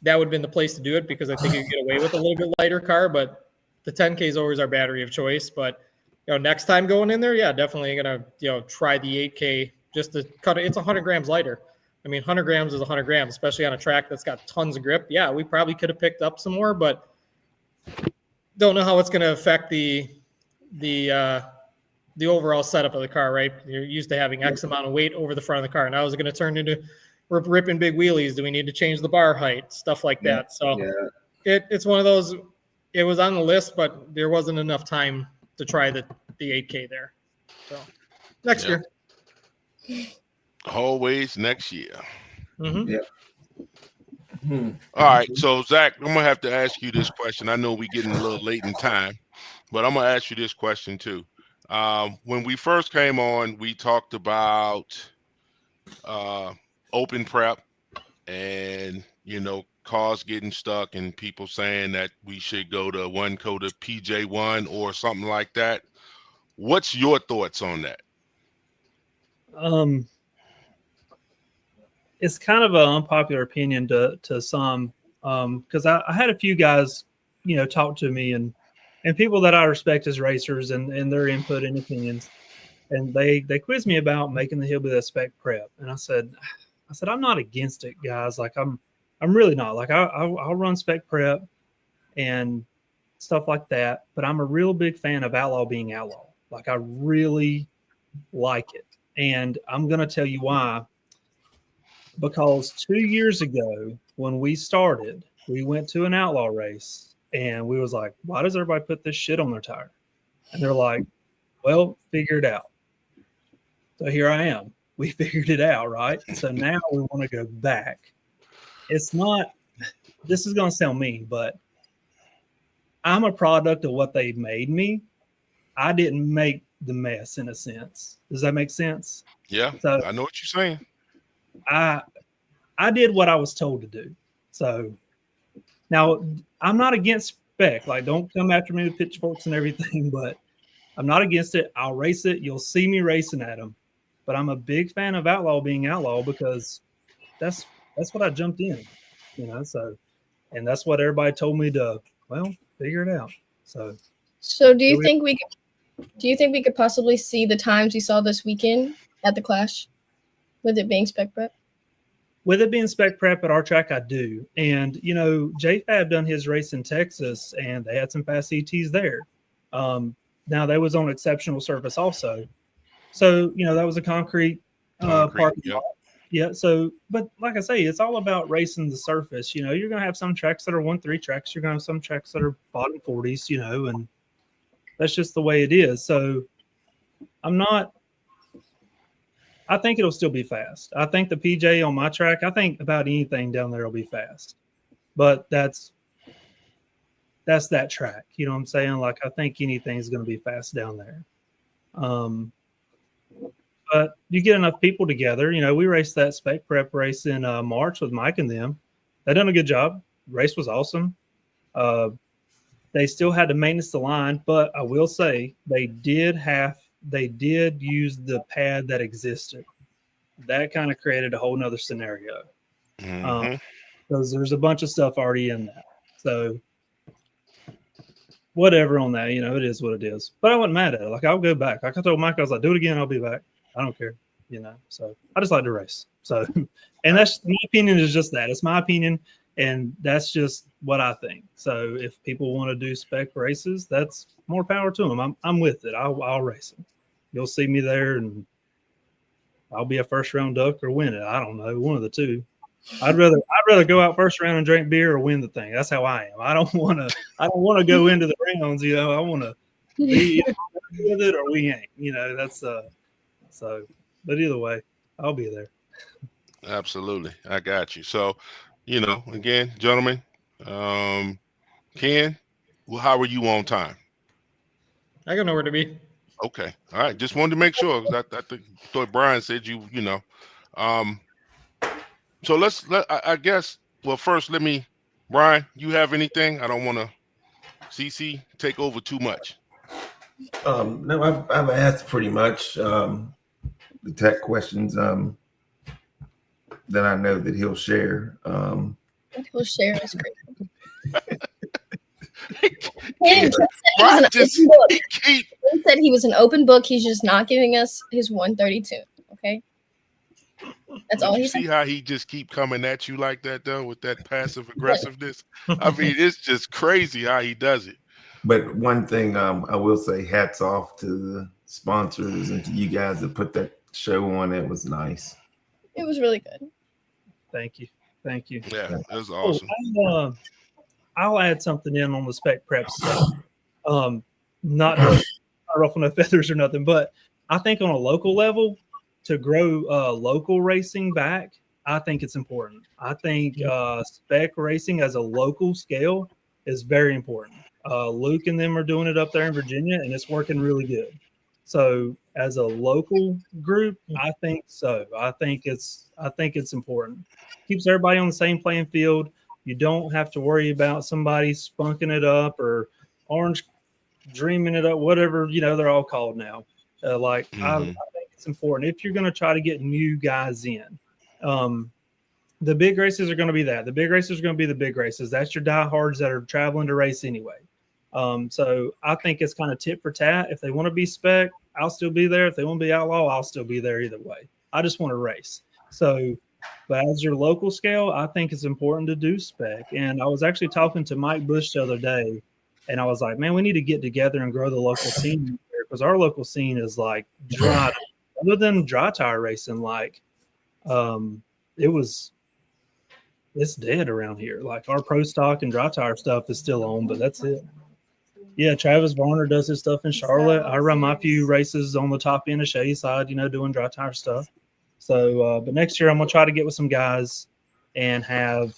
that would have been the place to do it, because I think you get away with a little bit lighter car, but the 10K is always our battery of choice. But next time going in there, yeah, definitely gonna try the 8K just to cut it. It's 100 grams lighter. I mean, 100 grams is 100 grams, especially on a track that's got tons of grip. Yeah, we probably could have picked up some more, but don't know how it's going to affect the overall setup of the car, right? You're used to having X amount of weight over the front of the car. Now is it going to turn into we're ripping big wheelies? Do we need to change the bar height? Stuff like that. So it's one of those. It was on the list, but there wasn't enough time to try the 8K there. So next year.
Always next year.
Mm-hmm.
Yeah.
All right. So, Zach, I'm going to have to ask you this question. I know we're getting a little late in time, but I'm going to ask you this question too. When we first came on, we talked about open prep and, cars getting stuck and people saying that we should go to one coated PJ1 or something like that. What's your thoughts on that?
It's kind of an unpopular opinion to some, because I had a few guys, talk to me and people that I respect as racers and their input and opinions, and they quizzed me about making the Hillbilly spec prep, and I said I'm not against it, guys. Like I'm really not. Like I'll run spec prep and stuff like that, but I'm a real big fan of outlaw being outlaw. Like I really like it, and I'm gonna tell you why. because 2 years ago when we started, we went to an outlaw race and we was like, why does everybody put this shit on their tire? And they're like, well, figure it out. So here I am. We figured it out, right? So now we want to go back. It's not, this is going to sound mean, but I'm a product of what they made me. I didn't make the mess in a sense. Does that make sense?
Yeah,
So
I know what you're saying.
I did what I was told to do. So now I'm not against spec. Like, don't come after me with pitchforks and everything, but I'm not against it. I'll race it. You'll see me racing at them. But I'm a big fan of outlaw being outlaw because that's what I jumped in, you know. So, and that's what everybody told me to, well, figure it out.
So do you think we could possibly see the times we saw this weekend at the Clash, with it being spec prep?
With it being spec prep at our track, I do. And, you know, JFab done his race in Texas, and they had some fast ETs there. Now, they was on exceptional surface also. So, you know, that was a concrete parking lot. Yeah, so, but like I say, it's all about racing the surface. You know, you're going to have some tracks that are 1-3 tracks. You're going to have some tracks that are bottom 40s, you know, and that's just the way it is. So I think it'll still be fast. I think the PJ on my track, I think about anything down there will be fast. But that's that track. You know what I'm saying? Like, I think anything's going to be fast down there. But you get enough people together. You know, we raced that spec prep race in March with Mike and them. They done a good job. Race was awesome. They still had to maintenance the line, but I will say they did use the pad that existed. That kind of created a whole nother scenario. Because there's a bunch of stuff already in that. So whatever on that, you know, it is what it is. But I wasn't mad at it. Like, I'll go back. Like I told Mike, I was like, do it again, I'll be back. I don't care, you know. So I just like to race. So, and that's my opinion is just that. It's my opinion, and that's just what I think. So if people want to do spec races, that's more power to them. I'm with it. I'll race them. You'll see me there, and I'll be a first round duck or win it. I don't know, one of the two. I'd rather go out first round and drink beer or win the thing. That's how I am. I don't want to go into the rounds. You know, I want to be with it or we ain't. You know, that's so. But either way, I'll be there.
Absolutely, I got you. So, you know, again, gentlemen, Ken, well, how were you on time?
I got nowhere to be.
Okay, all right. Just wanted to make sure because I thought Brian said you know. So I guess. Well, first, Brian, you have anything? I don't want to CC take over too much.
No, I've asked pretty much the tech questions that I know that he'll share.
He'll share is great.
He
said he was an open book. He's just not giving us his 132. Okay. That's all
you see
said.
how he just keep coming at you like that though, with that passive aggressiveness. I mean, it's just crazy how he does it.
But one thing I will say, hats off to the sponsors and to you guys that put that show on. It was nice.
It was really good.
Thank you.
Yeah, it was awesome.
I'll add something in on the spec prep stuff. Not ruffling no feathers or nothing, but I think on a local level, to grow local racing back, I think it's important. I think spec racing as a local scale is very important. Luke and them are doing it up there in Virginia, and it's working really good. So as a local group, I think so. I think it's important. Keeps everybody on the same playing field. You don't have to worry about somebody spunking it up or orange dreaming it up, whatever, you know, they're all called now. I think it's important if you're going to try to get new guys in. The big races are going to be that. The big races are going to be the big races. That's your diehards that are traveling to race anyway. So I think it's kind of tit for tat. If they want to be spec, I'll still be there. If they want to be outlaw, I'll still be there either way. I just want to race. So, but as your local scale, I think it's important to do spec. And I was actually talking to Mike Bush the other day, and I was like, man, we need to get together and grow the local scene because our local scene is like dry. Other than dry tire racing, like it's dead around here. Like our pro stock and dry tire stuff is still on, but that's it. Yeah, Travis Varner does his stuff in Charlotte. I run my few races on the top end of Shadyside, doing dry tire stuff. So, but next year I'm gonna try to get with some guys and have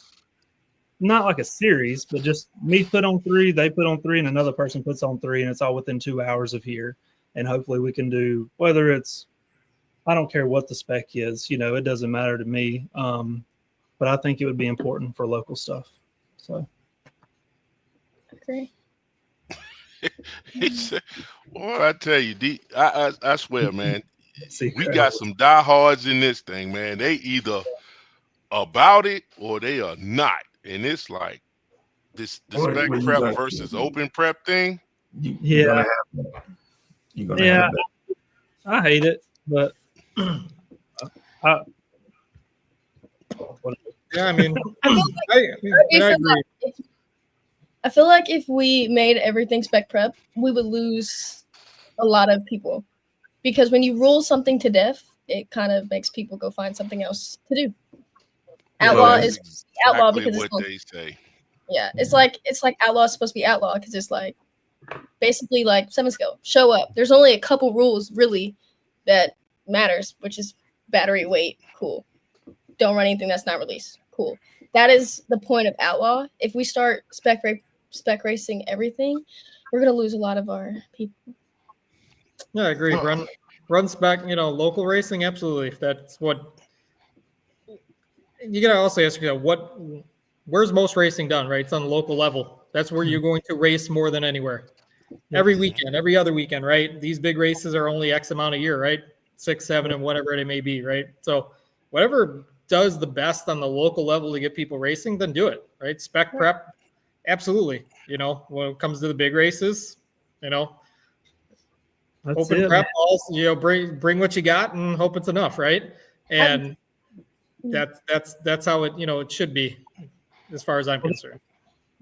not like a series, but just me put on 3, they put on 3, and another person puts on 3, and it's all within 2 hours of here. And hopefully we can do, whether it's, I don't care what the spec is, it doesn't matter to me. But I think it would be important for local stuff. So,
Okay.
He said, "Well, I tell you, I swear, man,
see,
we got some diehards in this thing, man. They either about it or they are not, and it's like the spec prep versus open prep thing.
You're gonna have that. You're gonna have that.
I hate it, but
yeah, I mean, I agree.
I feel like if we made everything spec prep, we would lose a lot of people. Because when you rule something to death, it kind of makes people go find something else to do. Outlaw is exactly outlaw because
what
it's
they say.
Yeah, it's like outlaw is supposed to be outlaw because it's like basically like 7-scale. Show up. There's only a couple rules really that matters, which is battery weight. Cool. Don't run anything that's not released. Cool. That is the point of outlaw. If we start spec racing everything, we're gonna lose a lot of our people.
Yeah, I agree. Run spec, local racing, absolutely. If that's what you gotta also ask yourself, where's most racing done, right? It's on the local level. That's where you're going to race more than anywhere. Every weekend, every other weekend, right? These big races are only X amount a year, right? 6, 7, and whatever it may be, right? So whatever does the best on the local level to get people racing, then do it, right? Spec prep, absolutely. When it comes to the big races,
That's
open prep, also, bring what you got and hope it's enough, right? And that's how it it should be, as far as I'm concerned.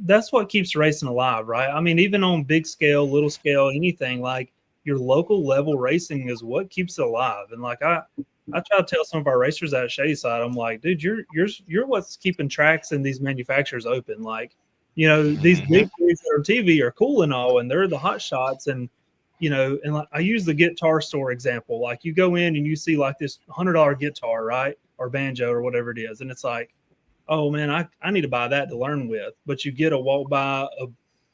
That's what keeps racing alive, right? I mean, even on big scale, little scale, anything, like your local level racing is what keeps it alive. And like I try to tell some of our racers at Shadyside, I'm like, dude, you're what's keeping tracks and these manufacturers open. Like, these big things that are on TV are cool and all, and they're the hot shots. And and like I use the guitar store example. Like you go in and you see like this $100 guitar, right, or banjo or whatever it is, and it's like, oh man, I need to buy that to learn with. But you walk by a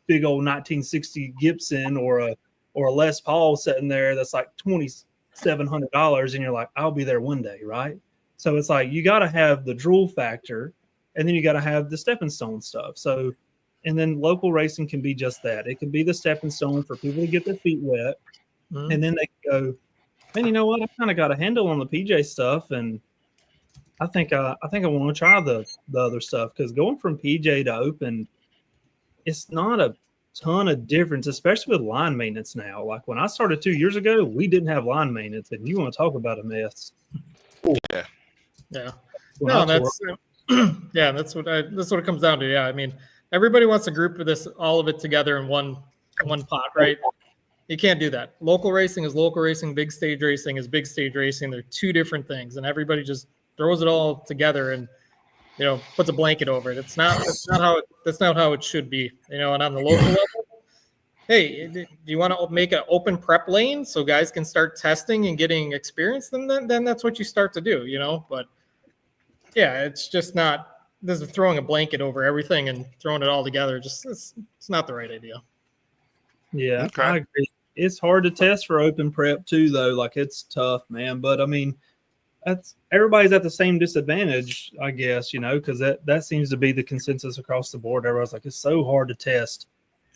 big old 1960 Gibson or a Les Paul sitting there that's like $2,700, and you're like, I'll be there one day, right? So it's like you got to have the drool factor, and then you got to have the stepping stone stuff. So, and then local racing can be just that. It can be the stepping stone for people to get their feet wet, and then they can go, man, you know what? I kind of got a handle on the PJ stuff, and I think I want to try the other stuff, because going from PJ to open, it's not a ton of difference, especially with line maintenance now. Like when I started 2 years ago, we didn't have line maintenance, and you want to talk about a mess.
Yeah. No, that's that's what it comes down to. Yeah, I mean, everybody wants to group all of it together in one pot, right? You can't do that. Local racing is local racing. Big stage racing is big stage racing. They're two different things, and everybody just throws it all together and puts a blanket over it. That's not how it should be. And on the local level, hey, do you want to make an open prep lane so guys can start testing and getting experience? Then that's what you start to do. But yeah, it's just not. This is throwing a blanket over everything and throwing it all together. It's not the right idea.
Yeah,
Okay.
I agree. It's hard to test for open prep too, though. Like it's tough, man. But I mean, everybody's at the same disadvantage, I guess, because that seems to be the consensus across the board. Everybody's like, it's so hard to test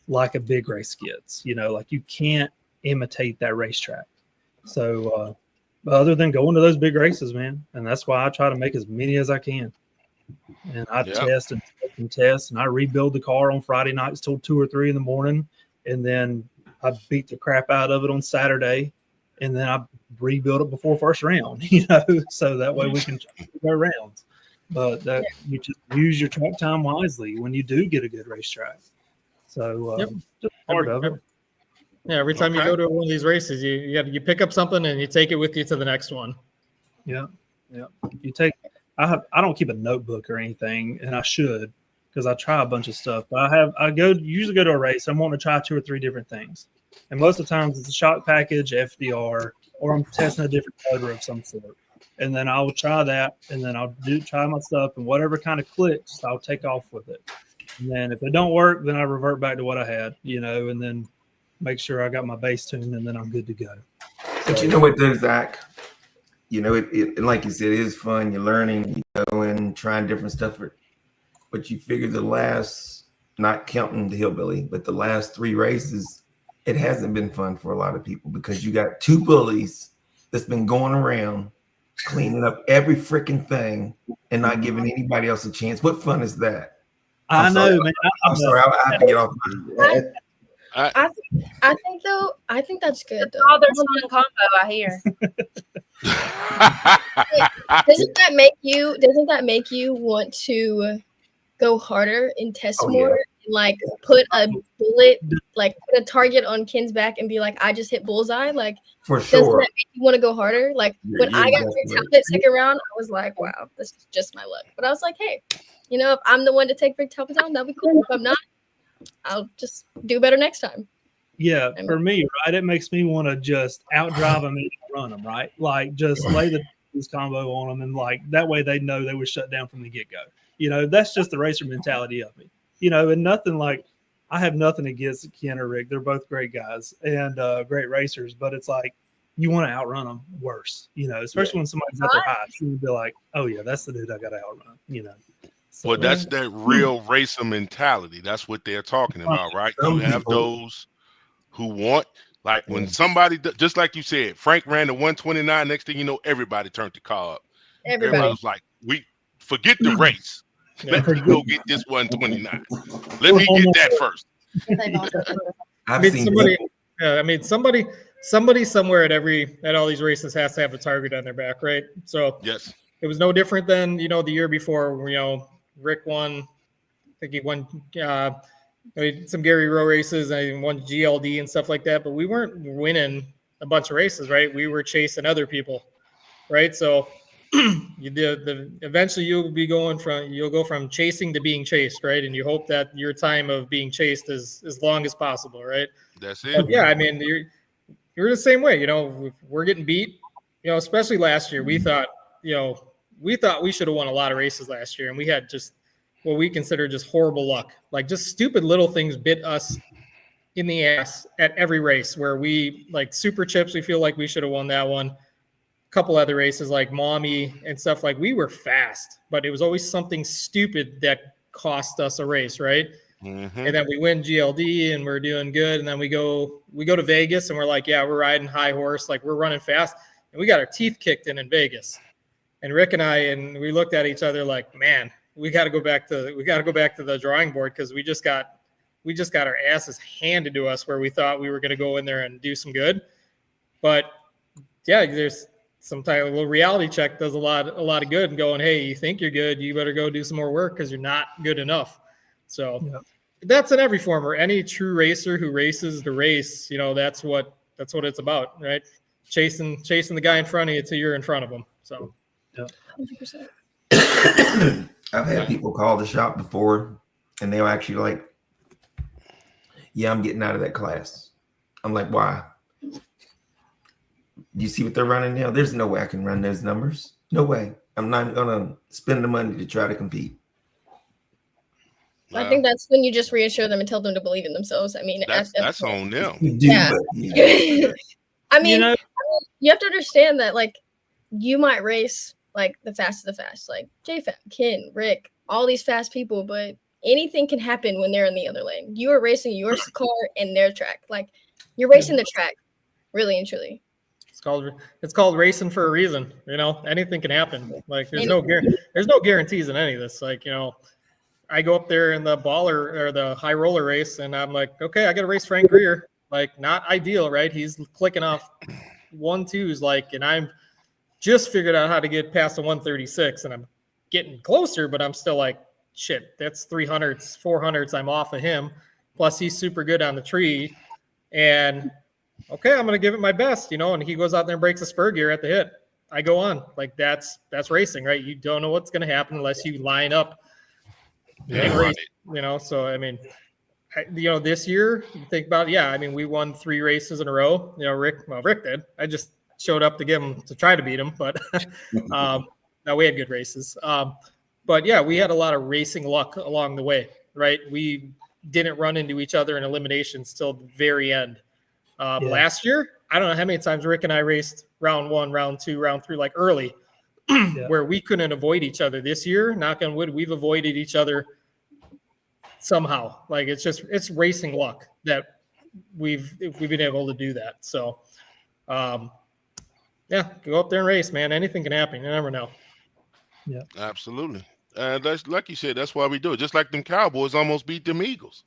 like a big race gets, like you can't imitate that racetrack. So other than going to those big races, man, and that's why I try to make as many as I can. And I test and test, and I rebuild the car on Friday nights till 2 or 3 in the morning, and then I beat the crap out of it on Saturday, and then I rebuild it before first round, so that way we can go rounds. But you just use your track time wisely when you do get a good racetrack. So just part of it.
Yeah, every time you go to one of these races, you pick up something and you take it with you to the next one.
Yeah. I don't keep a notebook or anything, and I should because I try a bunch of stuff. But usually go to a race. I'm wanting to try 2 or 3 different things, and most of the times it's a shock package, FDR, or I'm testing a different motor of some sort. And then I will try that, and then I'll try my stuff, and whatever kind of clicks, I'll take off with it. And then if it don't work, then I revert back to what I had, and then make sure I got my bass tuned, and then I'm good to go.
But you know what, though, Zach? It like you said, it is fun. You're learning, you go and trying different stuff. But you figure the last, not counting the hillbilly, but the last 3 races, it hasn't been fun for a lot of people because you got 2 bullies that's been going around cleaning up every freaking thing and not giving anybody else a chance. What fun is that?
I know, man.
I'm sorry. I have to get off.
I think that's good though.
Oh, there's one combo I hear.
Doesn't that make you want to go harder and test more?
Yeah.
And like put a bullet, like put a target on Ken's back and be like, I just hit bullseye. Like
For
doesn't
sure.
that make you want to go harder? Like when I got picked out that second round, I was like, wow, this is just my luck. But I was like, hey, if I'm the one to take Rick Talbot down, that'd be cool. If I'm not, I'll just do better next time.
Yeah, for me, right, it makes me want to just outdrive them and run them, right? Like just lay this combo on them, and like that way they know they were shut down from the get-go. That's just the racer mentality of me. And nothing like I have nothing against Ken or Rick. They're both great guys and great racers, but it's like you want to outrun them worse, especially when somebody's at their height. You would be like, oh yeah, that's the dude I got to outrun, So,
Well, that's that real racer mentality. That's what they're talking about, right? You have those who want, like when somebody, just like you said, Frank ran the 129. Next thing you know, everybody turned the car up. Everybody was like, we forget the race. Let me go get this 129. Let me get that first.
Somebody somewhere at all these races has to have a target on their back, right? So
yes,
it was no different than the year before. Rick won. I think he won some Gary Rowe races and won GLD and stuff like that. But we weren't winning a bunch of races, right? We were chasing other people, right? So eventually you'll go from chasing to being chased, right? And you hope that your time of being chased is as long as possible, right?
That's it.
But yeah, I mean, you're the same way. We're getting beat. Especially last year, we thought we should have won a lot of races last year, and we had just what we consider just horrible luck. Like just stupid little things bit us in the ass at every race where we like super chips. We feel like we should have won that one. A couple other races like Mommy and stuff, like we were fast, but it was always something stupid that cost us a race, right? Mm-hmm. And then we win GLD and we're doing good. And then we go to Vegas and we're like, yeah, we're riding high horse. Like we're running fast and we got our teeth kicked in Vegas. And Rick and we looked at each other like, man, we got to go back to the drawing board. Cause we just got our asses handed to us where we thought we were going to go in there and do some good. But yeah, there's sometimes a little reality check does a lot of good and going, hey, you think you're good, you better go do some more work because you're not good enough. So that's in every form, or any true racer who races the race, that's what it's about, right? Chasing the guy in front of you till you're in front of him. So
100%.
I've had people call the shop before and they'll actually like, yeah, I'm getting out of that class. I'm like, why? Do you see what they're running now? There's no way I can run those numbers. No way. I'm not going to spend the money to try to compete.
I think that's when you just reassure them and tell them to believe in themselves. I mean,
that's on them.
Yeah. I mean, you have to understand that, like, you might race like the fastest of the fast, like JFAM, Ken, Rick, all these fast people, but anything can happen when they're in the other lane. You are racing your car and their track. Like, you're racing the track, really and truly.
It's called racing for a reason. Anything can happen. Like, there's no guarantees in any of this. Like, I go up there in the baller or the high roller race and I'm like, okay, I got to race Frank Greer. Like, not ideal, right? He's clicking off 1-2s, like, and I'm just figured out how to get past the 136 and I'm getting closer, but I'm still like, shit, that's 300s, 400s. I'm off of him. Plus he's super good on the tree. And okay, I'm going to give it my best, and he goes out there and breaks a spur gear at the hit. I go on. Like that's racing, right? You don't know what's going to happen unless you line up and race, So, I mean, this year, you think about it, I mean, we won 3 races in a row. Rick did. I just showed up to try to beat him, but no, we had good races. But yeah, we had a lot of racing luck along the way, right? We didn't run into each other in eliminations till the very end. Last year, I don't know how many times Rick and I raced round 1, round 2, round 3, like early, where we couldn't avoid each other. This year, knock on wood, we've avoided each other somehow. Like it's racing luck that we've been able to do that. So, go up there and race, man. Anything can happen. You never know.
Yeah,
absolutely. That's like you said. That's why we do it. Just like them Cowboys almost beat them Eagles.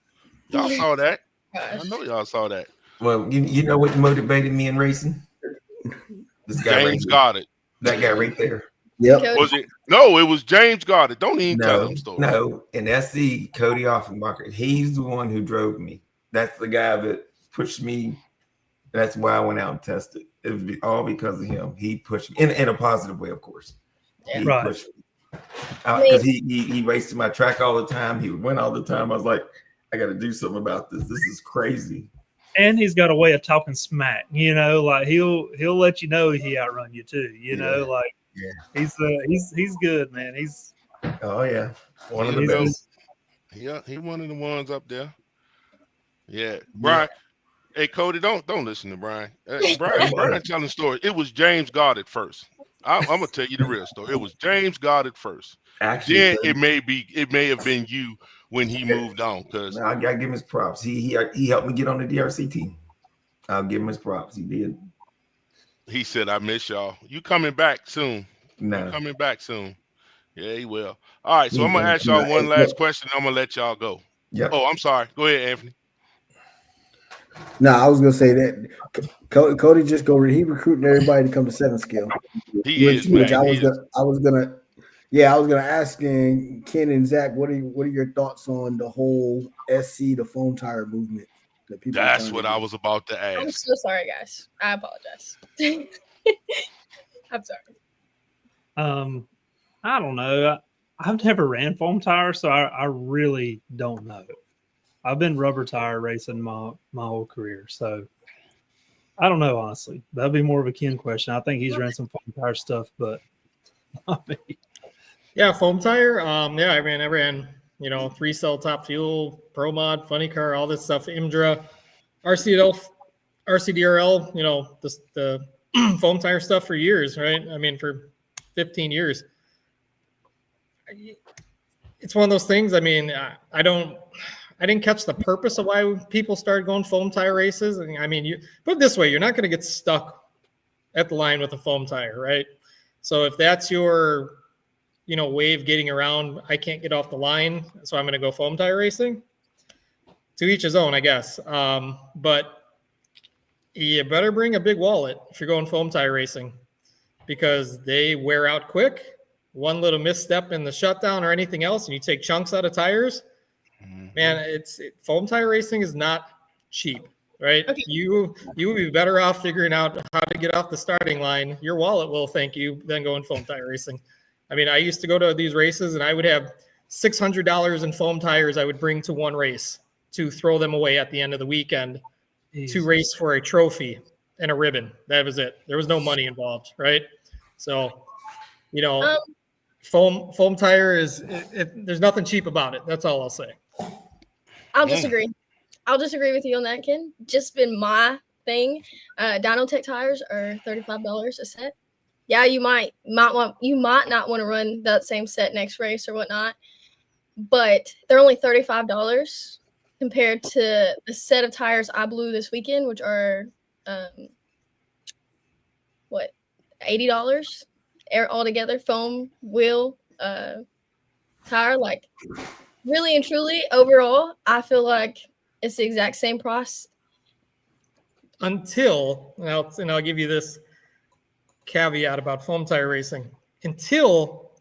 Y'all saw that. I know y'all saw that.
Well, you know what motivated me in racing? This guy
James Goddard.
That guy right there.
Yep.
Was it? No, it was James Goddard. Don't even tell them story.
No, and SC Cody Offenbacher. He's the one who drove me. That's the guy that pushed me. That's why I went out and tested. It was all because of him. He pushed me in a positive way, of course.
Yeah.
He
Right.
pushed me because he raced my track all the time. He would win all the time. I was like, I got to do something about this. This is crazy.
And he's got a way of talking smack. Like he'll let you know he outrun you too. Like he's good, man. He's
one of the best.
Yeah, he one of the ones up there. Yeah, Brian. Hey, Cody, don't listen to Brian. Brian telling stories. It was James Goddard first. I'm gonna tell you the real story. It was James Goddard first. Actually, then it may have been you when he moved on. Because
I gotta give him his props. He helped me get on the DRC team. I'll give him his props. He did.
He said, "I miss y'all. You coming back soon?
No,
you coming back soon? Yeah, he will. All right, so I'm gonna ask y'all one last question. I'm gonna let y'all go.
Yeah.
Oh, I'm sorry. Go ahead, Anthony.
No, I was gonna say that Cody just he recruiting everybody to come to 7 skill.
He is.
I was gonna ask Ken and Zach, what are your thoughts on the whole SC the foam tire movement that people?
That's what I was about to ask.
I'm so sorry, guys. I apologize. I'm sorry.
I don't know. I've never ran foam tires, so I really don't know. I've been rubber tire racing my whole career, so I don't know, honestly. That'd be more of a Ken question. I think he's ran some foam tire stuff, but not me.
Yeah, foam tire. I ran 3-cell top fuel, Pro Mod, Funny Car, all this stuff, IMDRA, RCDRL, the foam tire stuff for years, right? I mean, for 15 years. It's one of those things. I mean, I didn't catch the purpose of why people started going foam tire races. I mean, you put it this way, you're not going to get stuck at the line with a foam tire, right? So if that's your, way of getting around, I can't get off the line, so I'm going to go foam tire racing. To each his own, I guess. But you better bring a big wallet if you're going foam tire racing, because they wear out quick. One little misstep in the shutdown or anything else, and you take chunks out of tires. Man, foam tire racing is not cheap, right? Okay. You would be better off figuring out how to get off the starting line. Your wallet will thank you than going foam tire racing. I mean, I used to go to these races and I would have $600 in foam tires I would bring to one race to throw them away at the end of the weekend to race for a trophy and a ribbon. That was it. There was no money involved, right? So, foam tire there's nothing cheap about it. That's all I'll say.
I'll disagree. I'll disagree with you on that, Ken. Just been my thing. Dynotech tires are $35 a set. Yeah, you might not want to run that same set next race or whatnot, but they're only $35 compared to the set of tires I blew this weekend, which are $80 altogether. Foam wheel tire, like. Really and truly, overall, I feel like it's the exact same price.
Until, and I'll give you this caveat about foam tire racing, until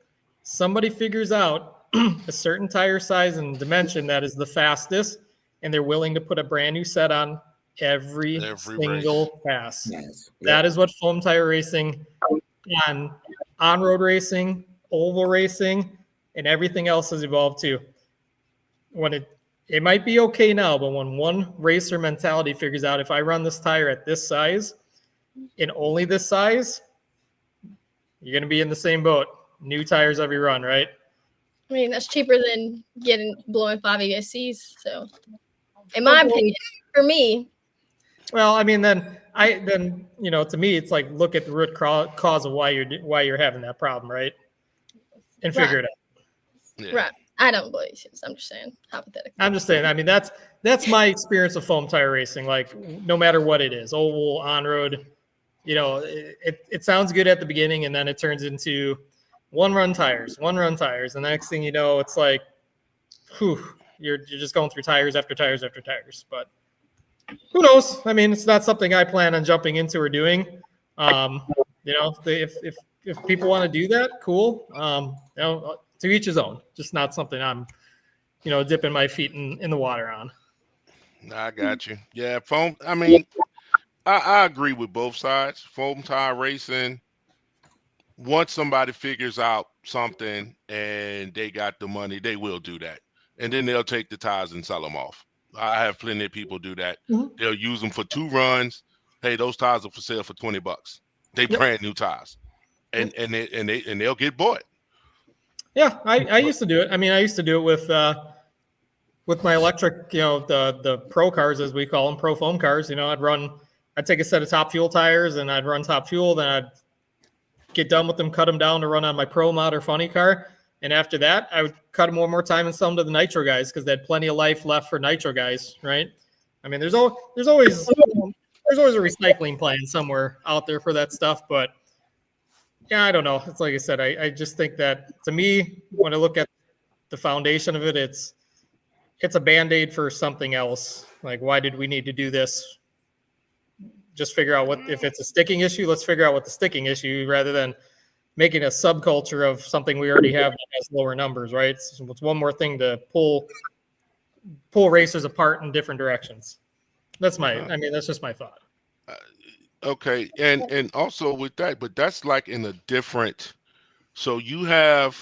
somebody figures out a certain tire size and dimension that is the fastest, and they're willing to put a brand new set on every single pass. Yes. That is what foam tire racing on road racing, oval racing, and everything else has evolved too. When it might be okay now, but when one racer mentality figures out if I run this tire at this size and only this size, you're going to be in the same boat. New tires every run, right?
I mean, that's cheaper than blowing 5 ESCs. So, in my opinion, for me.
Well, I mean, then to me, it's like look at the root cause of why you're having that problem, right? And figure it out.
Yeah.
Right. I don't believe it. I'm just saying, hypothetically.
I'm just saying. I mean, that's my experience of foam tire racing. Like, no matter what it is, oval, on road, it sounds good at the beginning, and then it turns into one run tires. The next thing you know, it's like, you're just going through tires after tires after tires. But who knows? I mean, it's not something I plan on jumping into or doing. If people want to do that, cool. To each his own. Just not something I'm, dipping my feet in the water on.
I got you. Yeah, foam. I mean, I agree with both sides. Foam tire racing. Once somebody figures out something and they got the money, they will do that, and then they'll take the tires and sell them off. I have plenty of people do that.
Mm-hmm.
They'll use them for 2 runs. Hey, those tires are for sale for $20. They brand new tires, and they'll get bought.
Yeah, I used to do it. I mean, I used to do it with my electric, the pro cars, as we call them, pro foam cars. I'd take a set of Top Fuel tires and I'd run Top Fuel. Then I'd get done with them, cut them down to run on my pro mod or funny car. And after that, I would cut them one more time and sell them to the nitro guys because they had plenty of life left for nitro guys, right? I mean, there's always a recycling plan somewhere out there for that stuff, but yeah, I don't know. It's like I said, I just think that, to me, when I look at the foundation of it, it's a Band-Aid for something else. Like, why did we need to do this? Just figure out if it's a sticking issue, let's figure out what the sticking issue, rather than making a subculture of something we already have that has lower numbers, right? It's one more thing to pull racers apart in different directions. That's just my thought.
Okay, and also with that, but that's like in a different. So you have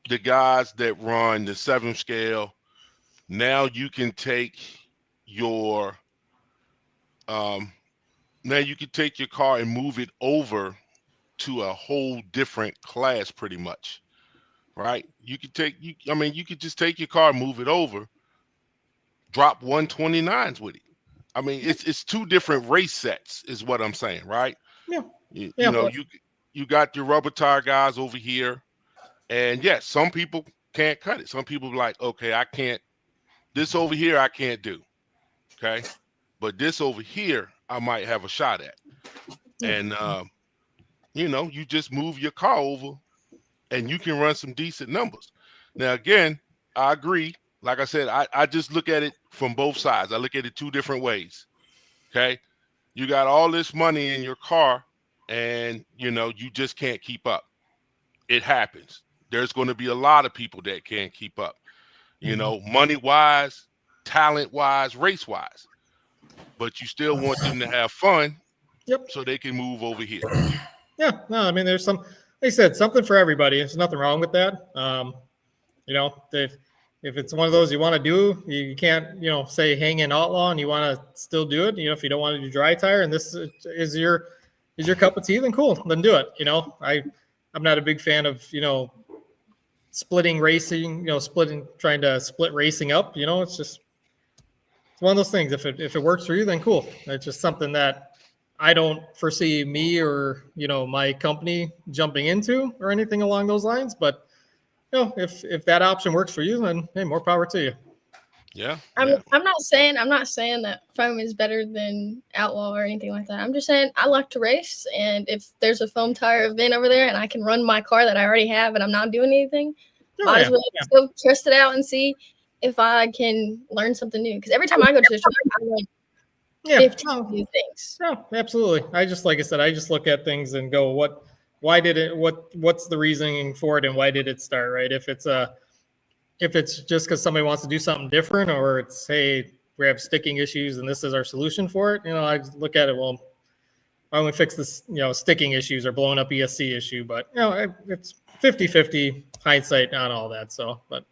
the guys that run the 7 scale. Now you can take your car and move it over to a whole different class, pretty much, right? You could just take your car, move it over, drop 129s with it. I mean, it's 2 different race sets, is what I'm saying, right?
Yeah.
You got your rubber tire guys over here, and yes, some people can't cut it. Some people are like, okay, I can't. This over here, I can't do. Okay, but this over here, I might have a shot at. And you just move your car over, and you can run some decent numbers. Now, again, I agree. Like I said, I just look at it from both sides. I look at it 2 different ways. Okay, you got all this money in your car, and you just can't keep up. It happens. There's going to be a lot of people that can't keep up. Money wise, talent wise, race wise. But you still want them to have fun.
Yep.
So they can move over here.
Yeah. No, I mean, there's like I said, something for everybody. There's nothing wrong with that. If it's one of those you want to do, you can't, say hang in outlaw and you want to still do it. If you don't want to do dry tire and this is your cup of tea, then cool, then do it. I'm not a big fan of, splitting racing, trying to split racing up. It's one of those things. If it works for you, then cool. It's just something that I don't foresee me or, my company jumping into or anything along those lines. But, if that option works for you, then hey, more power to you.
Yeah.
I'm not saying that foam is better than outlaw or anything like that. I'm just saying I like to race, and if there's a foam tire event over there and I can run my car that I already have and I'm not doing anything, might as well go test it out and see if I can learn something new. Because every time I go to the track, I learn 15 new things.
No, absolutely. Like I said, I just look at things and go, what's the reasoning for it and why did it start, right? If it's just because somebody wants to do something different, or it's, hey, we have sticking issues and this is our solution for it, I just look at it, well, I only fix this, sticking issues or blowing up ESC issue, but it's 50-50 hindsight on all that. So, but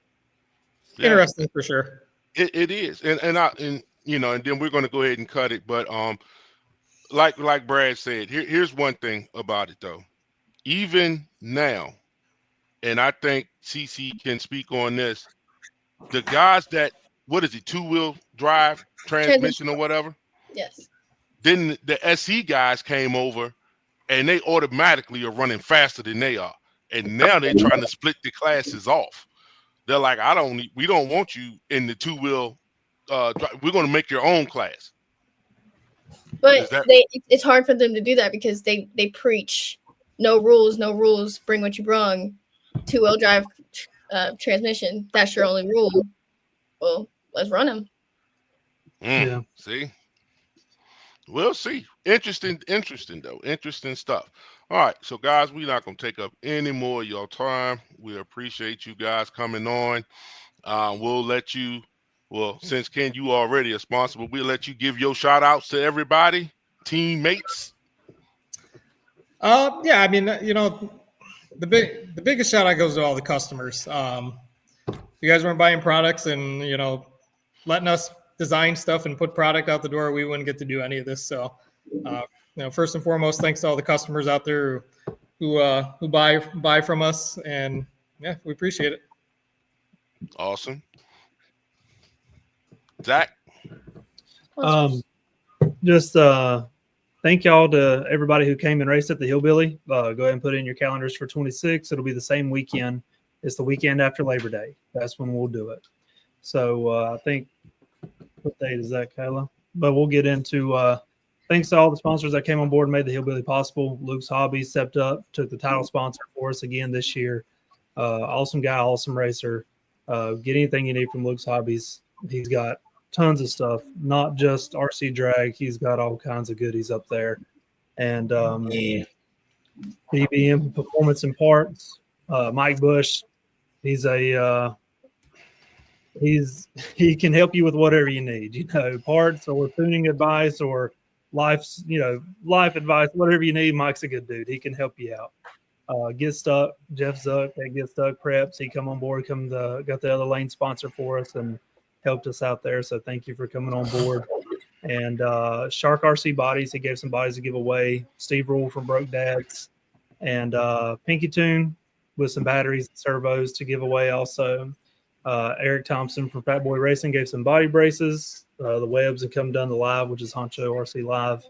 interesting for sure.
It is, and then we're going to go ahead and cut it. But like Brad said, here's one thing about it though. Even now, and I think CC can speak on this. The guys that, what is it, 2-wheel drive transmission or whatever?
Yes.
Then the SE guys came over and they automatically are running faster than they are. And now they're trying to split the classes off. They're like, we don't want you in the 2-wheel. We're going to make your own class.
But it's hard for them to do that because they preach no rules, bring what you brung. 2-wheel drive transmission, that's your only rule. Well, let's run them.
Yeah.
See? We'll see. Interesting though. Interesting stuff. All right. So guys, we're not going to take up any more of your time. We appreciate you guys coming on. We'll let you, since Ken, you already a sponsor, but we'll let you give your shout outs to everybody, teammates.
Yeah, I mean, the biggest shout out goes to all the customers. You guys weren't buying products and, letting us design stuff and put product out the door, we wouldn't get to do any of this. So, first and foremost, thanks to all the customers out there who buy from us, and yeah, we appreciate it.
Awesome. Zach.
Just thank y'all to everybody who came and raced at the Hillbilly. Go ahead and put in your calendars for 26. It'll be the same weekend. It's the weekend after Labor Day. That's when we'll do it. So I think, what date is that, Kayla? But we'll get into thanks to all the sponsors that came on board and made the Hillbilly possible. Luke's Hobby stepped up, took the title sponsor for us again this year. Awesome guy, awesome racer. Get anything you need from Luke's Hobbies. He's got tons of stuff, not just RC drag. He's got all kinds of goodies up there. And BBM Performance and Parts. Mike Bush, he can help you with whatever you need, parts or tuning advice or life advice, whatever you need. Mike's a good dude. He can help you out. Get Stuck, Jeff Zuck at Get Stuck Preps. He come on board, got the other lane sponsor for us and helped us out there. So thank you for coming on board. And Shark RC Bodies, he gave some bodies to give away. Steve Rule from Broke Dads, and Pinky Tune with some batteries and servos to give away also. Eric Thompson from Fat Boy Racing gave some body braces. The Webbs have come done the live, which is Honcho RC Live.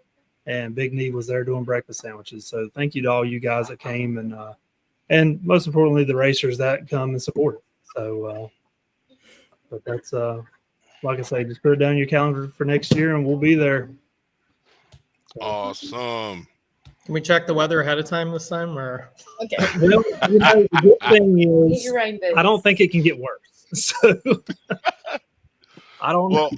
And Big Knee was there doing breakfast sandwiches. So thank you to all you guys that came, and most importantly, the racers that come and support it. So, but that's like I say, just put it down your calendar for next year, and we'll be there. So.
Awesome.
Can we check the weather ahead of time this time, or?
Okay.
Well, the good thing is, I don't think it can get worse. So I don't know.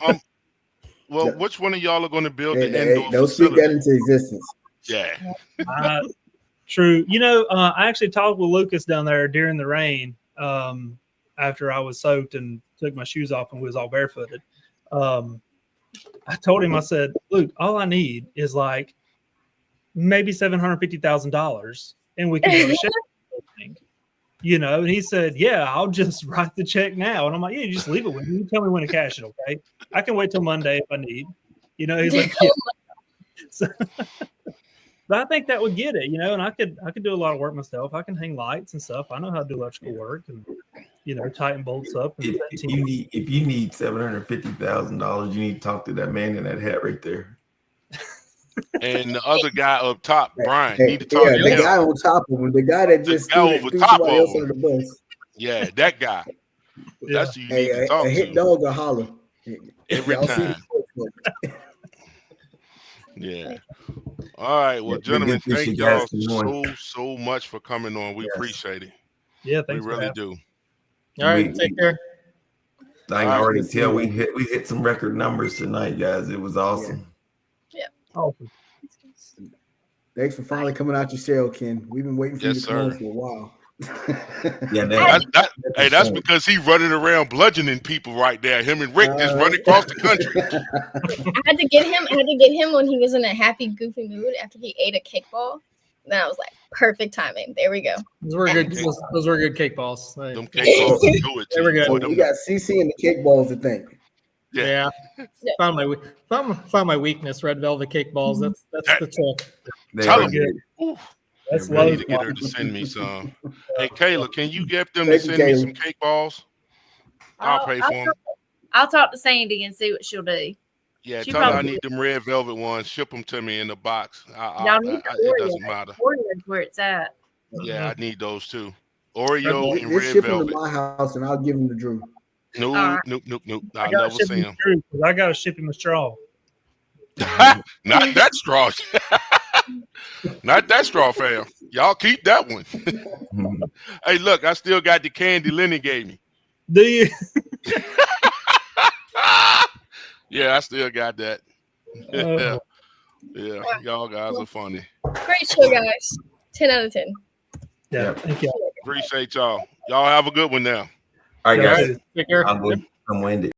Well, which one of y'all are going to build the indoor
don't speak
facility?
that into existence.
Yeah.
True. I actually talked with Lucas down there during the rain after I was soaked and took my shoes off and was all barefooted. I told him, I said, Luke, all I need is like maybe $750,000 and we can go to Shadyside. And he said, yeah, I'll just write the check now. And I'm like, yeah, you just leave it with me. You tell me when to cash it, okay? I can wait till Monday if I need. He's like, yeah. So, but I think that would get it, and I could do a lot of work myself. I can hang lights and stuff. I know how to do electrical work and, tighten bolts up. And
if you need $750,000, you need to talk to that man in that hat right there.
And the other guy up top, Brian, need to talk
to
him.
The guy on top of him, the guy that just threw somebody else under the bus.
Yeah, that guy. That's who you need to talk
to. A hit dog or holler.
Every time. Yeah. All right. Well, gentlemen, thank y'all so much for coming on. We appreciate it.
Yeah, thanks.
We really do.
All right, take care.
I can already tell we hit some record numbers tonight, guys. It was awesome.
Yeah.
Awesome. Thanks for finally coming out your shell, Ken. We've been waiting for you to come on for a while.
Yeah,
That's because he running around bludgeoning people right there. Him and Rick just running across the country.
I had to get him when he was in a happy, goofy mood after he ate a cake ball. Then I was like, perfect timing. There we go.
Those were good. Those were good cake balls.
Them cake balls do it
They were good.
So we got CC and the cake balls to thank.
Yeah. Found my weakness. Red velvet cake balls. That's the trick.
Tell him.
Good.
That's
I need
low.
to get her to send me some. Hey, Kayla, can you get them to
Thank you,
send me
Kayla.
some cake balls? I'll pay for them.
I'll talk to Sandy and see what she'll do.
Yeah,
She
tell her I
probably-
need them red velvet ones. Ship them to me in the box.
Y'all need the
It
Oreo.
doesn't matter.
Oreo's where it's at.
Yeah, I need those too. Oreo and
Just
red
ship them to
velvet.
my house and I'll give them to Drew.
Nope.
All right.
Nope.
I
I'll
gotta
never
ship
see
him
them.
through, 'cause I gotta ship him a straw.
Not that straw. Not that straw, fam. Y'all keep that one. Hey, look, I still got the candy Lenny gave me.
Do you?
Yeah, I still got that.
Oh.
Yeah, y'all guys are funny.
Great show, guys. 10 out of 10.
Yeah. Thank you.
Appreciate y'all. Y'all have a good one now.
All right, guys.
Take care.
I'm going to end it.